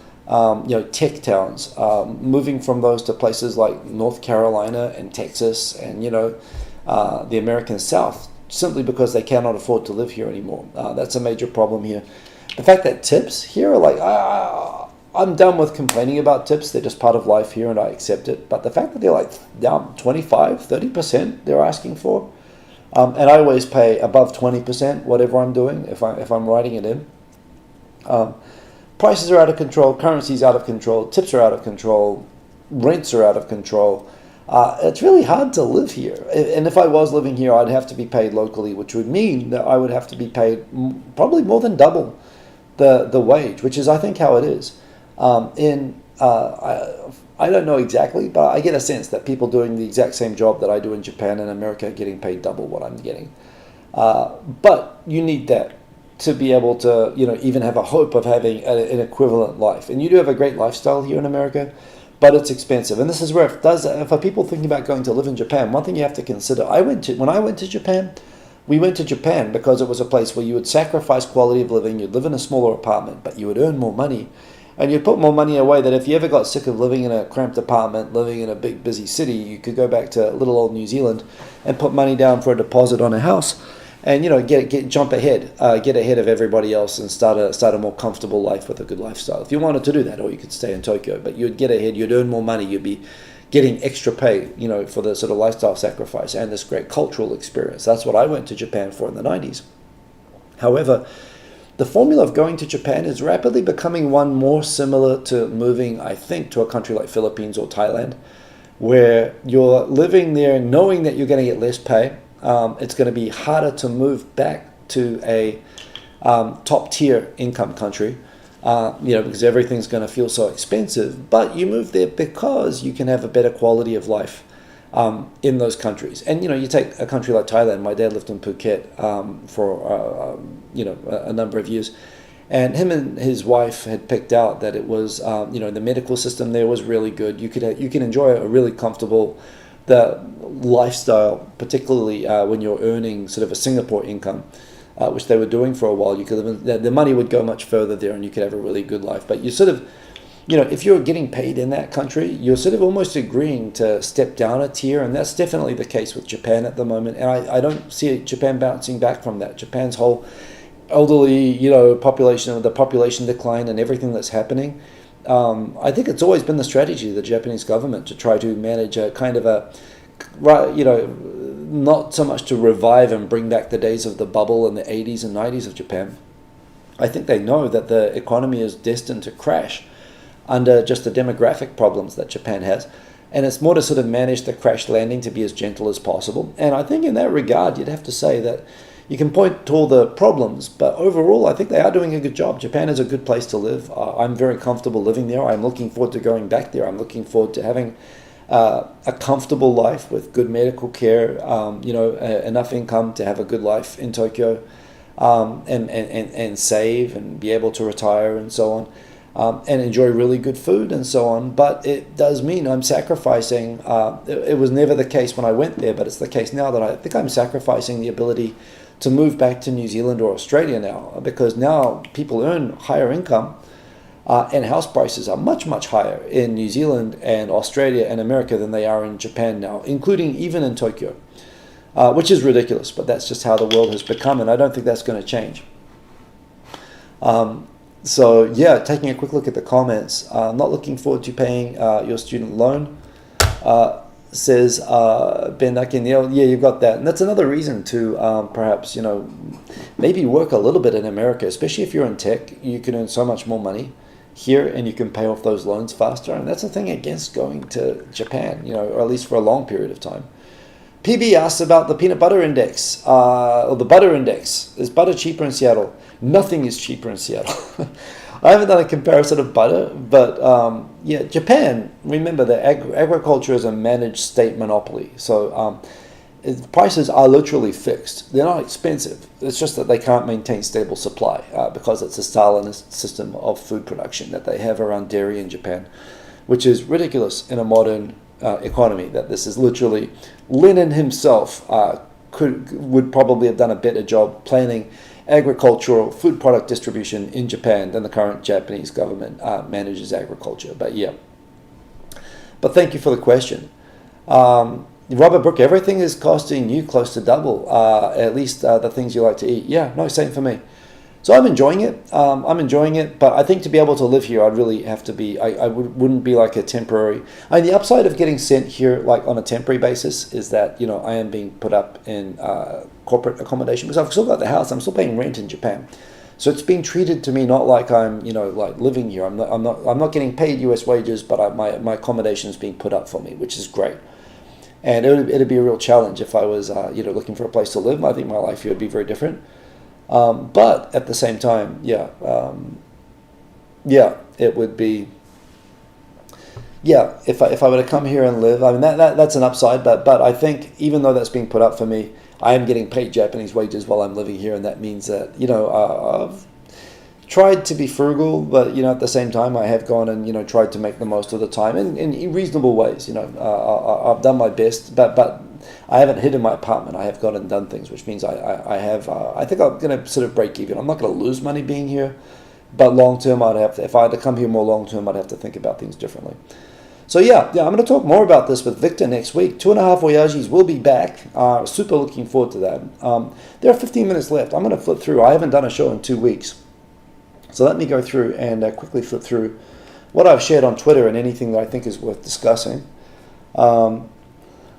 tech towns, moving from those to places like North Carolina and Texas and, the American South, simply because they cannot afford to live here anymore. That's a major problem here. The fact that tips here are like, I'm done with complaining about tips. They're just part of life here and I accept it. But the fact that they're like down 25, 30% they're asking for, and I always pay above 20% whatever I'm doing if I'm writing it in. Prices are out of control, currency's out of control, tips are out of control, rents are out of control. It's really hard to live here. And if I was living here, I'd have to be paid locally, which would mean that I would have to be paid probably more than double the wage, which is, I think, how it is. I don't know exactly, but I get a sense that people doing the exact same job that I do in Japan and America are getting paid double what I'm getting. But you need that to be able to, even have a hope of having an equivalent life. And you do have a great lifestyle here in America, but it's expensive. And this is where for people thinking about going to live in Japan, one thing you have to consider, when I went to Japan, we went to Japan because it was a place where you would sacrifice quality of living, you'd live in a smaller apartment, but you would earn more money. And you'd put more money away that if you ever got sick of living in a cramped apartment, living in a big busy city, you could go back to little old New Zealand and put money down for a deposit on a house, and jump ahead, get ahead of everybody else, and start a more comfortable life with a good lifestyle. If you wanted to do that, or you could stay in Tokyo, but you'd get ahead, you'd earn more money, you'd be getting extra pay, for the sort of lifestyle sacrifice and this great cultural experience. That's what I went to Japan for in the 90s. However, the formula of going to Japan is rapidly becoming one more similar to moving, I think, to a country like Philippines or Thailand, where you're living there knowing that you're going to get less pay. It's going to be harder to move back to a top tier income country, because everything's going to feel so expensive. But you move there because you can have a better quality of life in those countries. And you take a country like Thailand. My dad lived in Phuket for a number of years, and him and his wife had picked out that it was the medical system there was really good. You can enjoy a really comfortable the lifestyle, particularly when you're earning sort of a Singapore income, which they were doing for a while. You could live the money would go much further there, and you could have a really good life. But you sort of, if you're getting paid in that country, you're sort of almost agreeing to step down a tier, and that's definitely the case with Japan at the moment. And I don't see Japan bouncing back from that. Japan's whole elderly, population, the population decline, and everything that's happening. I think it's always been the strategy of the Japanese government to try to manage a kind of not so much to revive and bring back the days of the bubble in the 80s and 90s of Japan. I think they know that the economy is destined to crash under just the demographic problems that Japan has. And it's more to sort of manage the crash landing to be as gentle as possible. And I think in that regard, you'd have to say that you can point to all the problems, but overall, I think they are doing a good job. Japan is a good place to live. I'm very comfortable living there. I'm looking forward to going back there. I'm looking forward to having a comfortable life with good medical care, enough income to have a good life in Tokyo, and save and be able to retire and so on, and enjoy really good food and so on. But it does mean I'm sacrificing, it was never the case when I went there, but it's the case now that I think I'm sacrificing the ability to move back to New Zealand or Australia now, because now people earn higher income, and house prices are much, much higher in New Zealand and Australia and America than they are in Japan now, including even in Tokyo, which is ridiculous, but that's just how the world has become, and I don't think that's going to change. So yeah, taking a quick look at the comments, not looking forward to paying your student loan, says Ben Akinil. Yeah, you've got that. And that's another reason to perhaps, maybe work a little bit in America, especially if you're in tech. You can earn so much more money here and you can pay off those loans faster. And that's the thing against going to Japan, or at least for a long period of time. PB asks about the peanut butter index, or the butter index. Is butter cheaper in Seattle? Nothing is cheaper in Seattle. I haven't done a comparison of butter, but Japan, remember that agriculture is a managed state monopoly. So prices are literally fixed. They're not expensive. It's just that they can't maintain stable supply because it's a Stalinist system of food production that they have around dairy in Japan, which is ridiculous in a modern economy. That this is literally, Lenin himself would probably have done a better job planning agricultural food product distribution in Japan than the current Japanese government manages agriculture. But yeah. But thank you for the question. Robert Brooke, everything is costing you close to double, at least the things you like to eat. Yeah, no, same for me. So I'm enjoying it. But I think to be able to live here, I'd really have to be, I wouldn't be like a temporary. The upside of getting sent here like on a temporary basis is that, I am being put up in corporate accommodation because I've still got the house. I'm still paying rent in Japan. So it's being treated to me not like I'm, like living here. I'm not getting paid US wages, but my accommodation is being put up for me, which is great. And it'd be a real challenge if I was, looking for a place to live. I think my life here would be very different. But at the same time, it would be, if I were to come here and live, that's an upside. But I think even though that's being put up for me, I am getting paid Japanese wages while I'm living here, and that means that, I've tried to be frugal, but, at the same time, I have gone and, tried to make the most of the time in reasonable ways. I've done my best, but I haven't hidden my apartment. I have gone and done things, which means I have, I think I'm going to sort of break even. I'm not going to lose money being here, but long term, if I had to come here more long term, I'd have to think about things differently. So yeah, I'm going to talk more about this with Victor next week. 2.5 Voyages will be back. Super looking forward to that. There are 15 minutes left. I'm going to flip through. I haven't done a show in 2 weeks. So let me go through and quickly flip through what I've shared on Twitter and anything that I think is worth discussing. I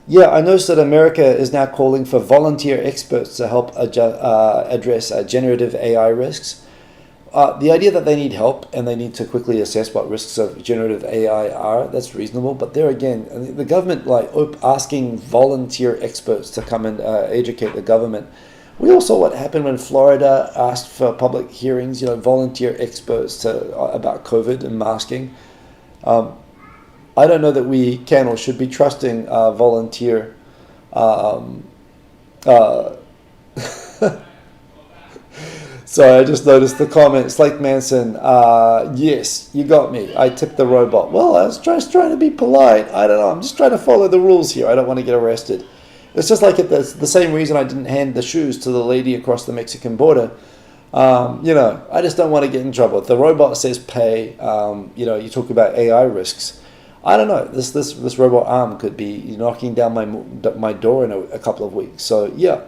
noticed that America is now calling for volunteer experts to help address generative AI risks. The idea that they need help and they need to quickly assess what risks of generative AI are, that's reasonable. But there again, the government asking volunteer experts to come and educate the government. We all saw what happened when Florida asked for public hearings, volunteer experts about COVID and masking. I don't know that we can or should be trusting volunteer. So I just noticed the comment. Slake Manson, yes, you got me. I tipped the robot. Well, I was trying to be polite. I don't know. I'm just trying to follow the rules here. I don't want to get arrested. It's just like the same reason I didn't hand the shoes to the lady across the Mexican border. I just don't want to get in trouble. If the robot says pay, you talk about AI risks. I don't know. This robot arm could be knocking down my door in a couple of weeks. So yeah,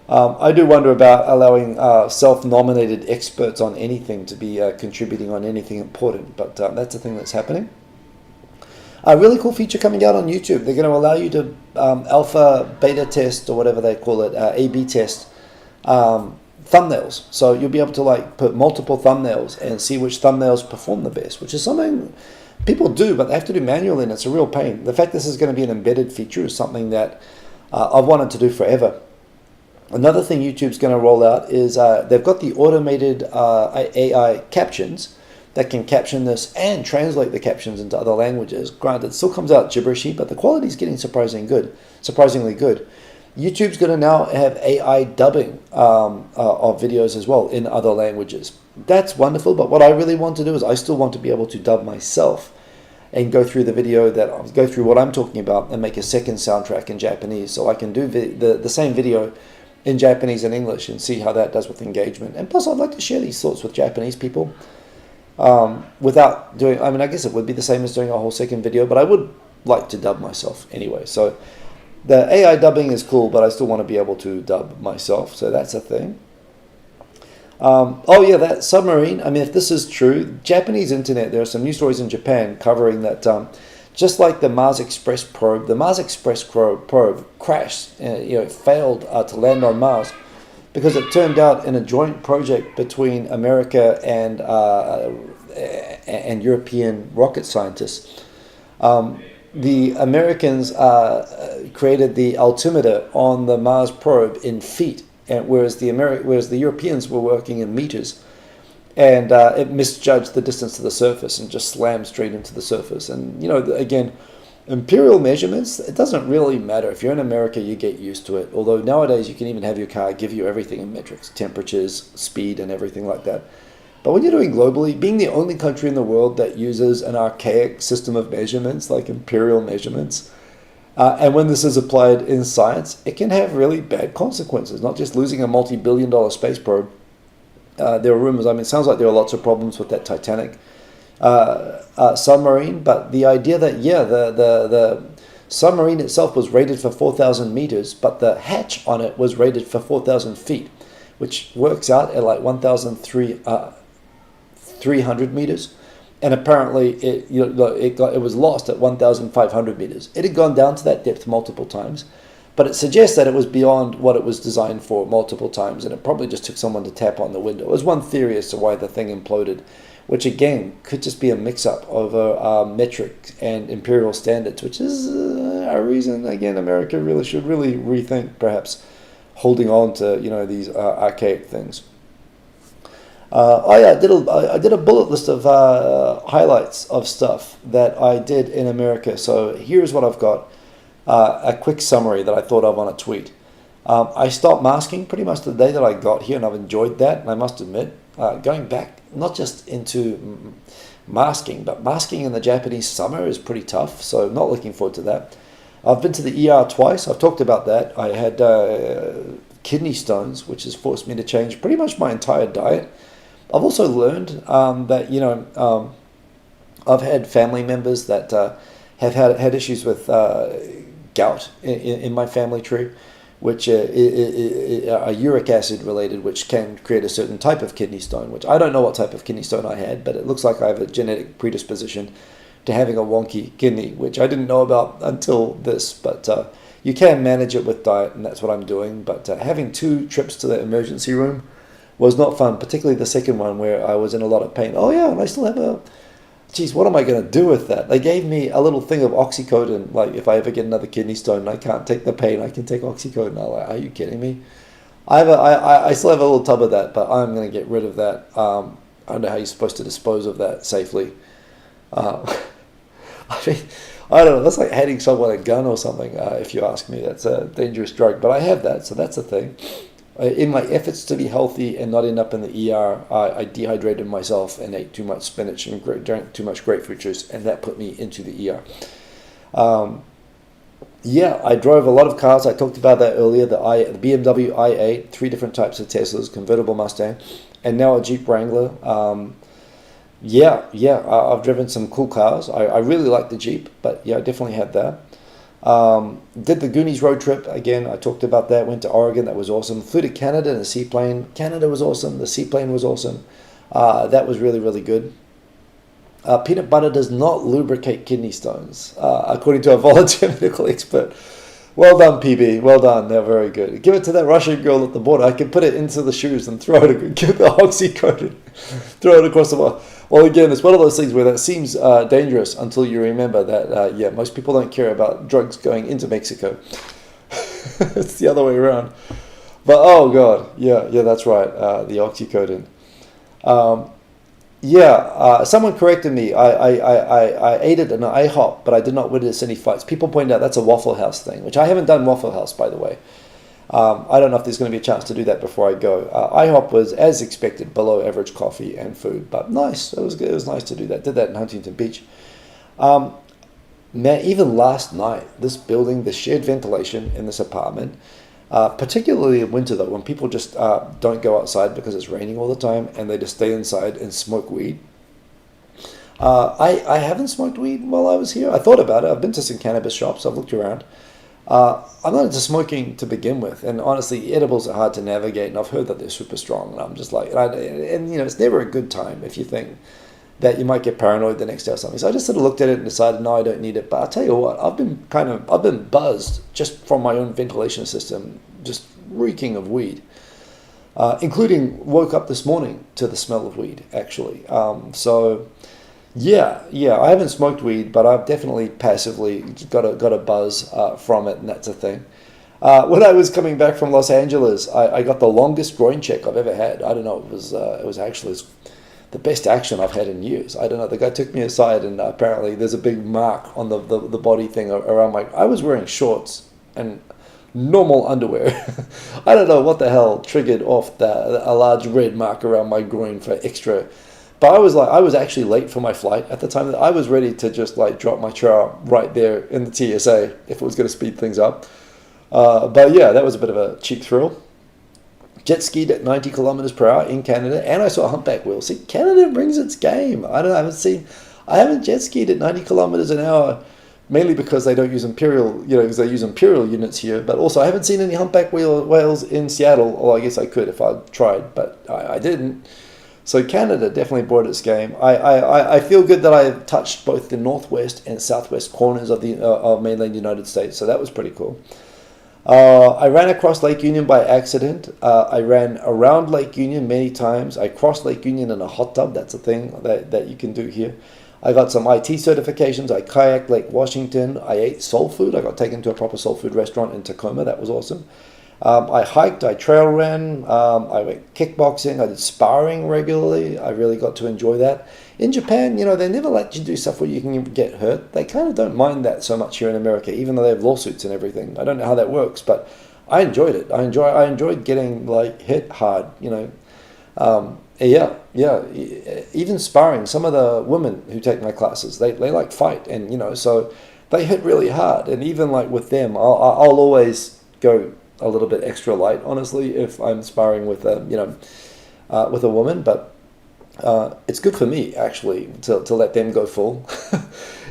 I do wonder about allowing self-nominated experts on anything to be contributing on anything important. But that's a thing that's happening. A really cool feature coming out on YouTube. They're going to allow you to alpha, beta test, or whatever they call it, A/B test thumbnails. So you'll be able to put multiple thumbnails and see which thumbnails perform the best, which is something people do, but they have to do manually, and it's a real pain. The fact this is going to be an embedded feature is something that I've wanted to do forever. Another thing YouTube's going to roll out is they've got the automated AI captions that can caption this and translate the captions into other languages. Granted, it still comes out gibberishy, but the quality is getting surprisingly good. YouTube's going to now have AI dubbing of videos as well in other languages. That's wonderful, but what I really want to do is I still want to be able to dub myself and go through the video go through what I'm talking about and make a second soundtrack in Japanese, so I can do the same video in Japanese and English and see how that does with engagement. And plus, I'd like to share these thoughts with Japanese people. Without doing, I guess it would be the same as doing a whole second video, but I would like to dub myself anyway. So the AI dubbing is cool, but I still want to be able to dub myself. So that's a thing. That submarine. If this is true, Japanese internet, there are some news stories in Japan covering that just like the Mars Express probe, probe crashed. It failed to land on Mars, because it turned out in a joint project between America and European rocket scientists. The Americans created the altimeter on the Mars probe in feet, whereas the Europeans were working in meters, and it misjudged the distance to the surface and just slammed straight into the surface. And again, imperial measurements, it doesn't really matter. If you're in America, you get used to it. Although nowadays you can even have your car give you everything in metrics, temperatures, speed, and everything like that. But when you're doing globally, being the only country in the world that uses an archaic system of measurements like imperial measurements, and when this is applied in science, it can have really bad consequences, not just losing a multi-billion-dollar space probe. There are rumors, it sounds like there are lots of problems with that Titanic submarine, but the idea that the submarine itself was rated for 4,000 meters, but the hatch on it was rated for 4,000 feet, which works out at 1,300 meters, and apparently it was lost at 1,500 meters. It had gone down to that depth multiple times, but it suggests that it was beyond what it was designed for multiple times, and it probably just took someone to tap on the window. It was one theory as to why the thing imploded, which again could just be a mix-up of metric and imperial standards, which is a reason, again, America should rethink perhaps holding on to these archaic things. I did a bullet list of highlights of stuff that I did in America. So here's what I've got. A quick summary that I thought of on a tweet. I stopped masking pretty much the day that I got here, and I've enjoyed that. And I must admit, going back not just into masking, but masking in the Japanese summer is pretty tough. So not looking forward to that. I've been to the ER twice. I've talked about that. I had kidney stones, which has forced me to change pretty much my entire diet. I've also learned that, I've had family members that have had issues with gout in my family tree, which are uric acid related, which can create a certain type of kidney stone, which I don't know what type of kidney stone I had, but it looks like I have a genetic predisposition to having a wonky kidney, which I didn't know about until this. But you can manage it with diet, and that's what I'm doing. But having 2 trips to the emergency room was not fun, particularly the second one where I was in a lot of pain. Oh yeah, and I still have geez, what am I going to do with that? They gave me a little thing of oxycodone, like if I ever get another kidney stone and I can't take the pain, I can take oxycodone. I'm like, are you kidding me? I still have a little tub of that, but I'm going to get rid of that. I don't know how you're supposed to dispose of that safely. I mean, I don't know, that's like handing someone a gun or something, if you ask me. That's a dangerous drug, but I have that, so that's a thing. In my efforts to be healthy and not end up in the ER, I dehydrated myself and ate too much spinach and drank too much grapefruit juice, and that put me into the ER. I drove a lot of cars. I talked about that earlier. The BMW i8, 3 different types of Teslas, convertible Mustang, and now a Jeep Wrangler. I've driven some cool cars. I really like the Jeep, but yeah, I definitely had that. Did the Goonies road trip again. I talked about that. Went to Oregon. That was awesome. Flew to Canada in a seaplane. Canada was awesome. The seaplane was awesome. That was really, really good. Peanut butter does not lubricate kidney stones, according to a volunteer medical expert. Well done, PB. Well done. They're very good. Give it to that Russian girl at the border. I can put it into the shoes and throw it. Get the oxycodone. Throw it across the border. Well, again, it's one of those things where that seems dangerous until you remember that, most people don't care about drugs going into Mexico. It's the other way around. But, oh, God. Yeah, that's right. The oxycodone. Someone corrected me. I ate it in an IHOP, but I did not witness any fights. People point out that's a Waffle House thing, which I haven't done Waffle House, by the way. I don't know if there's going to be a chance to do that before I go. IHOP was, as expected, below average coffee and food, but nice. It was good. It was nice to do that. Did that in Huntington Beach. Man, even last night, this building, the shared ventilation in this apartment, particularly in winter though, when people just don't go outside because it's raining all the time and they just stay inside and smoke weed. I haven't smoked weed while I was here. I thought about it. I've been to some cannabis shops. I've looked around. I'm not into smoking to begin with, and honestly, edibles are hard to navigate, and I've heard that they're super strong, and I'm just like, it's never a good time if you think that you might get paranoid the next day or something. So I just sort of looked at it and decided, no, I don't need it. But I'll tell you what, I've been buzzed just from my own ventilation system, just reeking of weed, including woke up this morning to the smell of weed, actually. I haven't smoked weed, but I've definitely passively got a buzz from it, and that's a thing. When I was coming back from Los Angeles, I got the longest groin check I've ever had. I don't know, it was actually the best action I've had in years. I don't know, the guy took me aside, and apparently there's a big mark on the body thing around I was wearing shorts and normal underwear. I don't know what the hell triggered off a large red mark around my groin for extra. But I was actually late for my flight at the time. I was ready to just drop my chow right there in the TSA if it was going to speed things up. But yeah, that was a bit of a cheap thrill. Jet skied at 90 kilometers per hour in Canada, and I saw a humpback whale. See, Canada brings its game. I haven't jet skied at 90 kilometers an hour, mainly because they don't use imperial, because they use imperial units here. But also, I haven't seen any humpback whales in Seattle. Or I guess I could if I tried, but I didn't. So Canada definitely brought its game. I feel good that I touched both the northwest and southwest corners of the mainland United States, so that was pretty cool. I ran across Lake Union by accident. I ran around Lake Union many times. I crossed Lake Union in a hot tub. That's a thing that you can do here. I got some IT certifications. I kayaked Lake Washington. I ate soul food. I got taken to a proper soul food restaurant in Tacoma. That was awesome. I hiked, I trail ran, I went kickboxing, I did sparring regularly. I really got to enjoy that. In Japan, they never let you do stuff where you can get hurt. They kind of don't mind that so much here in America, even though they have lawsuits and everything. I don't know how that works, but I enjoyed it. I enjoyed getting like hit hard. Yeah. Even sparring. Some of the women who take my classes, they like fight, and so they hit really hard. And even like with them, I'll always go a little bit extra light, honestly, if I'm sparring with with a woman. But it's good for me actually to let them go full.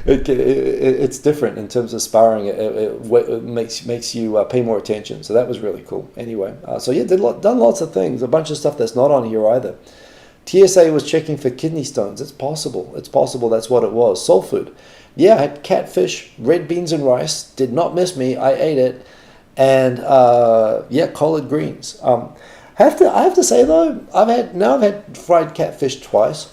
It's different in terms of sparring. It makes you pay more attention. So that was really cool. Anyway, so yeah, done lots of things. A bunch of stuff that's not on here either. TSA was checking for kidney stones. It's possible. It's possible that's what it was. Soul food. Yeah, I had catfish, red beans and rice. Did not miss me. I ate it. And collard greens. I have to say though, I've had fried catfish twice.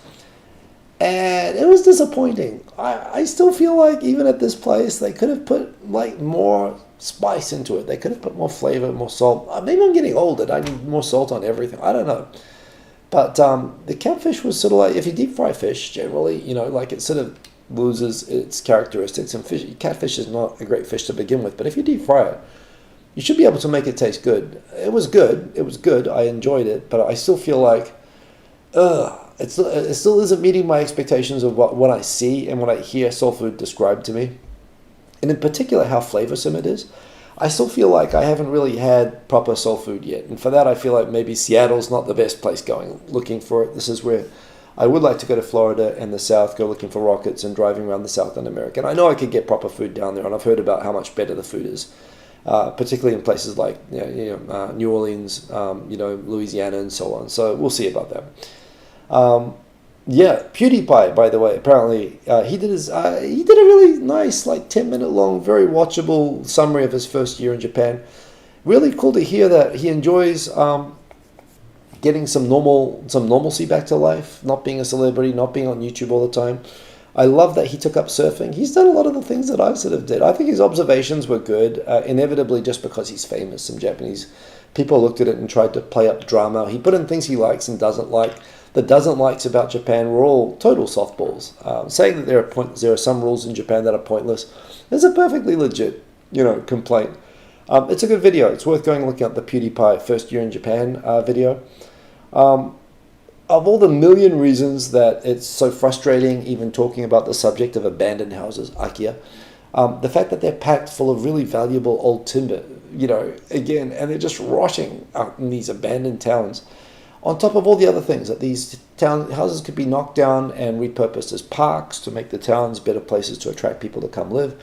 And it was disappointing. I still feel like even at this place, they could have put like more spice into it. They could have put more flavor, more salt. Maybe I'm getting older. I need more salt on everything. I don't know. But the catfish was sort of like, if you deep fry fish, generally, like it sort of loses its characteristics. And catfish is not a great fish to begin with. But if you deep fry it, you should be able to make it taste good. It was good. It was good. I enjoyed it. But I still feel like, it still isn't meeting my expectations of what I see and what I hear soul food described to me. And in particular, how flavorsome it is. I still feel like I haven't really had proper soul food yet. And for that, I feel like maybe Seattle's not the best place looking for it. This is where I would like to go to Florida and the South, go looking for rockets and driving around the South in America. And I know I could get proper food down there, and I've heard about how much better the food is, particularly in places like New Orleans, Louisiana, and so on. So we'll see about that. PewDiePie, by the way, apparently he did a really nice, like 10-minute long, very watchable summary of his first year in Japan. Really cool to hear that he enjoys getting some normalcy back to life, not being a celebrity, not being on YouTube all the time. I love that he took up surfing. He's done a lot of the things that I sort of did. I think his observations were good, inevitably just because he's famous. Some Japanese people looked at it and tried to play up drama. He put in things he likes and doesn't like. The doesn't likes about Japan were all total softballs. Saying that there are some rules in Japan that are pointless is a perfectly legit, complaint. It's a good video. It's worth going and looking at the PewDiePie first year in Japan video. Of all the million reasons that it's so frustrating even talking about the subject of abandoned houses, IKEA, the fact that they're packed full of really valuable old timber, again, and they're just rotting out in these abandoned towns. On top of all the other things, that these houses could be knocked down and repurposed as parks to make the towns better places to attract people to come live.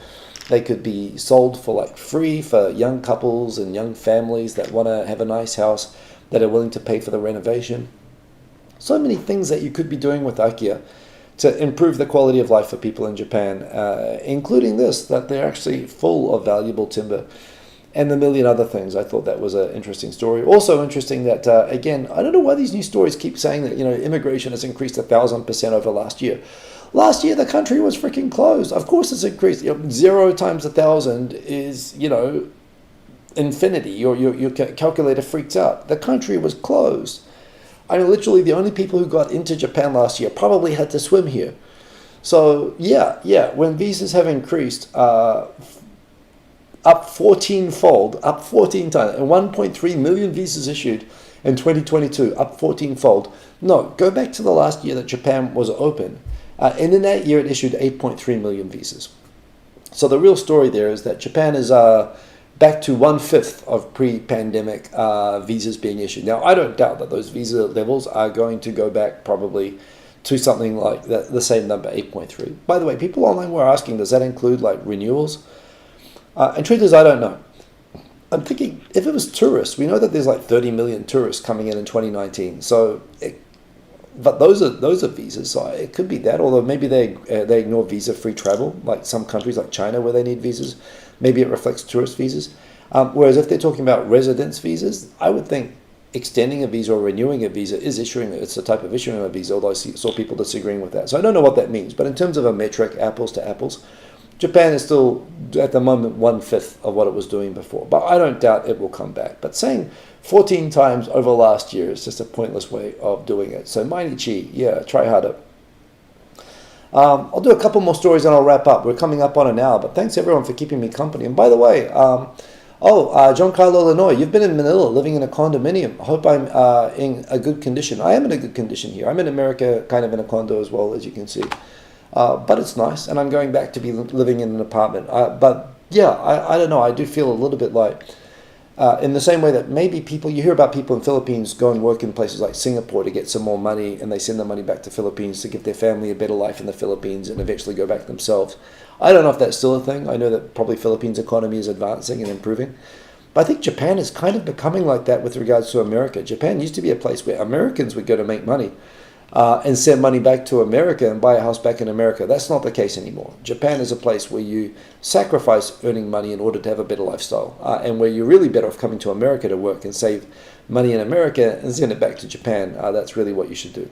They could be sold for like free for young couples and young families that want to have a nice house, that are willing to pay for the renovation. So many things that you could be doing with IKEA to improve the quality of life for people in Japan, including this, that they're actually full of valuable timber. And a million other things. I thought that was an interesting story. Also interesting that, again, I don't know why these news stories keep saying that, immigration has increased 1,000% over last year. Last year, the country was freaking closed. Of course it's increased. 0 times 1,000 is, infinity. Your calculator freaks out. The country was closed. I mean, literally the only people who got into Japan last year probably had to swim here. So, when visas have increased, up 14-fold, up 14 times, and 1.3 million visas issued in 2022, up 14-fold. No, go back to the last year that Japan was open. And in that year, it issued 8.3 million visas. So the real story there is that Japan is back to 1/5 of pre-pandemic visas being issued. Now, I don't doubt that those visa levels are going to go back probably to something like that, the same number, 8.3. By the way, people online were asking, does that include like renewals? And truth is, I don't know. I'm thinking, if it was tourists, we know that there's like 30 million tourists coming in 2019. But those are visas, so it could be that. Although maybe they ignore visa-free travel, like some countries like China where they need visas. Maybe it reflects tourist visas. Whereas if they're talking about residence visas, I would think extending a visa or renewing a visa is issuing. It's a type of issuing a visa. Although I saw people disagreeing with that, so I don't know what that means. But in terms of a metric, apples to apples, Japan is still, at the moment, 1/5 of what it was doing before. But I don't doubt it will come back. But saying 14 times over last year is just a pointless way of doing it. So Mainichi, try harder. I'll do a couple more stories and I'll wrap up. We're coming up on an hour. But thanks everyone for keeping me company. And by the way, Oh, Giancarlo, Illinois, you've been in Manila living in a condominium. I hope I'm in a good condition. I am in a good condition here. I'm in America, kind of in a condo as well, as you can see. But it's nice, and I'm going back to be living in an apartment. But yeah, I don't know. I do feel a little bit like, in the same way that maybe people, you hear about people in Philippines go and work in places like Singapore to get some more money, and they send the money back to Philippines to give their family a better life in the Philippines and eventually go back themselves. I don't know if that's still a thing. I know that probably Philippines' economy is advancing and improving. But I think Japan is kind of becoming like that with regards to America. Japan used to be a place where Americans would go to make money and send money back to America and buy a house back in America. That's not the case anymore. Japan is a place where you sacrifice earning money in order to have a better lifestyle, and where you're really better off coming to America to work and save money in America and send it back to Japan. That's really what you should do.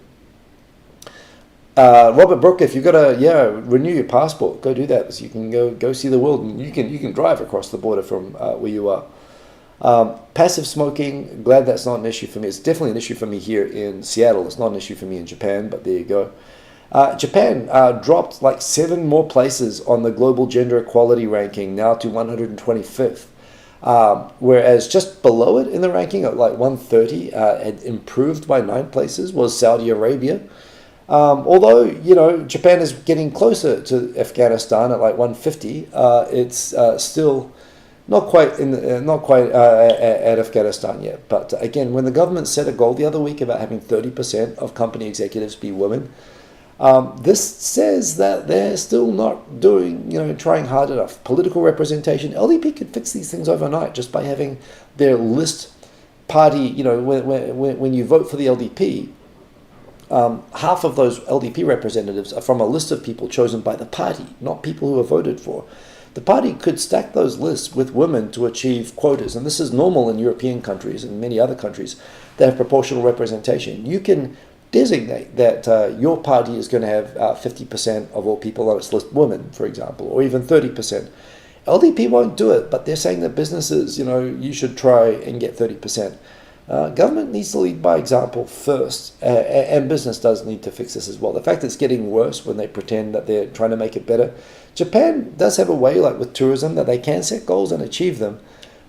Robert Brooke, if you've got to renew your passport, go do that so you can go see the world, and you can drive across the border from where you are. Passive smoking, glad that's not an issue for me. It's definitely an issue for me here in Seattle. It's not an issue for me in Japan, but there you go. Japan dropped like 7 more places on the global gender equality ranking, now to 125th. Whereas just below it in the ranking at like 130, had improved by 9 places, was Saudi Arabia. Although, Japan is getting closer to Afghanistan at like 150, it's still not quite at Afghanistan yet. But again, when the government set a goal the other week about having 30% of company executives be women, this says that they're still not trying hard enough. Political representation, LDP could fix these things overnight just by having their list party. When you vote for the LDP, half of those LDP representatives are from a list of people chosen by the party, not people who are voted for. The party could stack those lists with women to achieve quotas, and this is normal in European countries and many other countries that have proportional representation. You can designate that your party is going to have 50% of all people on its list women, for example, or even 30%. LDP won't do it, but they're saying that businesses, you should try and get 30%. Government needs to lead by example first, and business does need to fix this as well. The fact that it's getting worse when they pretend that they're trying to make it better. Japan does have a way, like with tourism, that they can set goals and achieve them,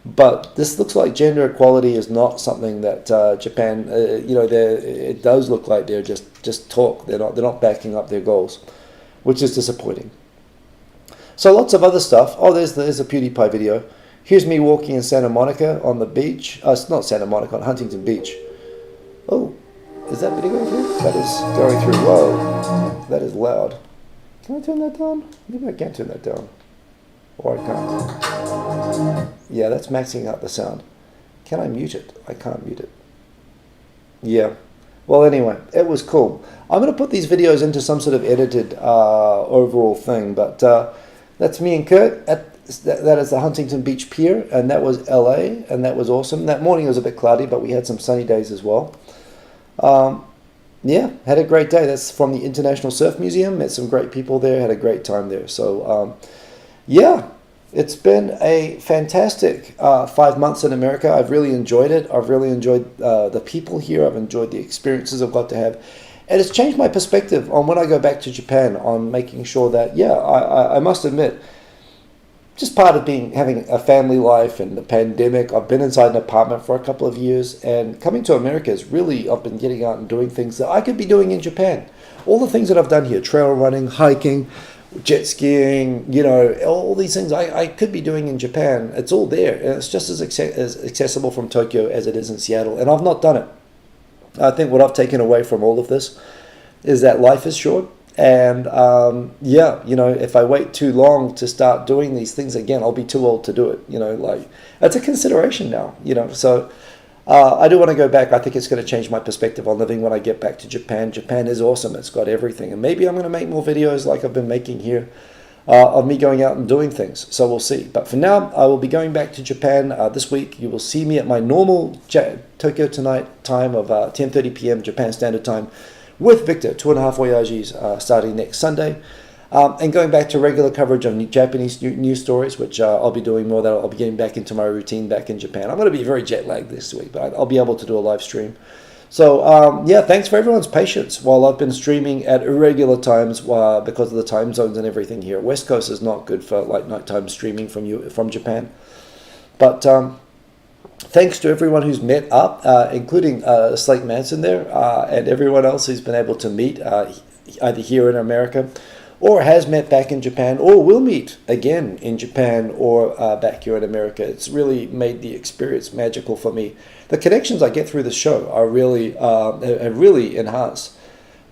but this looks like gender equality is not something that Japan, it does look like they're just talk. They're not backing up their goals, which is disappointing. So lots of other stuff. Oh, there's a PewDiePie video. Here's me walking in Santa Monica on the beach. It's not Santa Monica, on Huntington Beach. Oh, is that video going through? That is going through. Whoa, that is loud. Can I turn that down? Maybe I can't turn that down. Or I can't. Yeah, that's maxing out the sound. Can I mute it? I can't mute it. Yeah. Well, anyway, it was cool. I'm going to put these videos into some sort of edited overall thing, but that's me and Kurt at that is the Huntington Beach Pier, and that was LA, and that was awesome. That morning was a bit cloudy, but we had some sunny days as well. Yeah, had a great day. That's from the International Surf Museum. Met some great people there, had a great time there. So, yeah, it's been a fantastic 5 months in America. I've really enjoyed it. I've really enjoyed the people here. I've enjoyed the experiences I've got to have. And it's changed my perspective on when I go back to Japan, on making sure that, yeah, I must admit, just part of having a family life and the pandemic, I've been inside an apartment for a couple of years, and coming to America is really, I've been getting out and doing things that I could be doing in Japan. All the things that I've done here, trail running, hiking, jet skiing, all these things I could be doing in Japan. It's all there, and it's just as accessible from Tokyo as it is in Seattle, and I've not done it. I think what I've taken away from all of this is that life is short. And if I wait too long to start doing these things again, I'll be too old to do it. That's a consideration now. So I do want to go back. I think it's going to change my perspective on living when I get back to Japan. Japan is awesome. It's got everything, and maybe I'm going to make more videos like I've been making here of me going out and doing things. So we'll see. But for now, I will be going back to Japan this week. You will see me at my normal Tokyo Tonight time of 10:30 p.m. Japan Standard Time, with Victor, 2.5 Voyages, starting next Sunday. And going back to regular coverage of Japanese news stories, which I'll be doing more. That I'll be getting back into my routine back in Japan. I'm going to be very jet lagged this week, but I'll be able to do a live stream. So, thanks for everyone's patience while I've been streaming at irregular times because of the time zones and everything here. West Coast is not good for like nighttime streaming from Japan. But thanks to everyone who's met up, including Slate Manson there, and everyone else who's been able to meet either here in America or has met back in Japan or will meet again in Japan or back here in America. It's really made the experience magical for me. The connections I get through the show are really have really enhanced.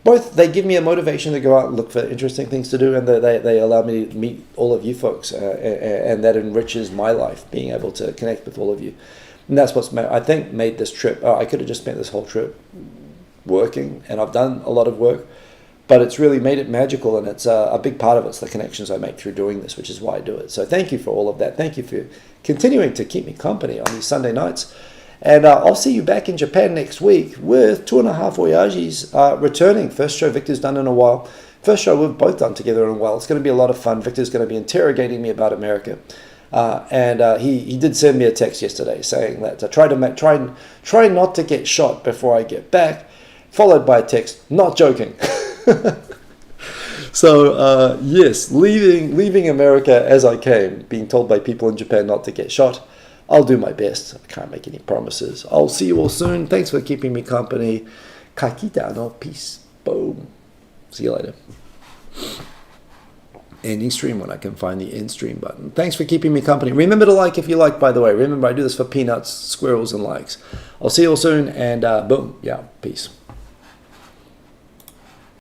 Both, they give me a motivation to go out and look for interesting things to do, and they allow me to meet all of you folks, and that enriches my life, being able to connect with all of you. And that's what's, I think, made this trip. I could have just spent this whole trip working, and I've done a lot of work, but it's really made it magical, and it's a big part of it's the connections I make through doing this, which is why I do it. So thank you for all of that. Thank you for continuing to keep me company on these Sunday nights. And I'll see you back in Japan next week with 2.5 Voyages returning. First show Victor's done in a while. First show we've both done together in a while. It's going to be a lot of fun. Victor's going to be interrogating me about America. And he did send me a text yesterday saying that try not to get shot before I get back, followed by a text, not joking. So yes, leaving America as I came, being told by people in Japan not to get shot. I'll do my best. I can't make any promises. I'll see you all soon. Thanks for keeping me company. Kakita no peace. Boom. See you later. Ending stream when I can find the end stream button. Thanks for keeping me company. Remember to like if you like, by the way. Remember, I do this for peanuts, squirrels, and likes. I'll see you all soon, and boom. Yeah, peace.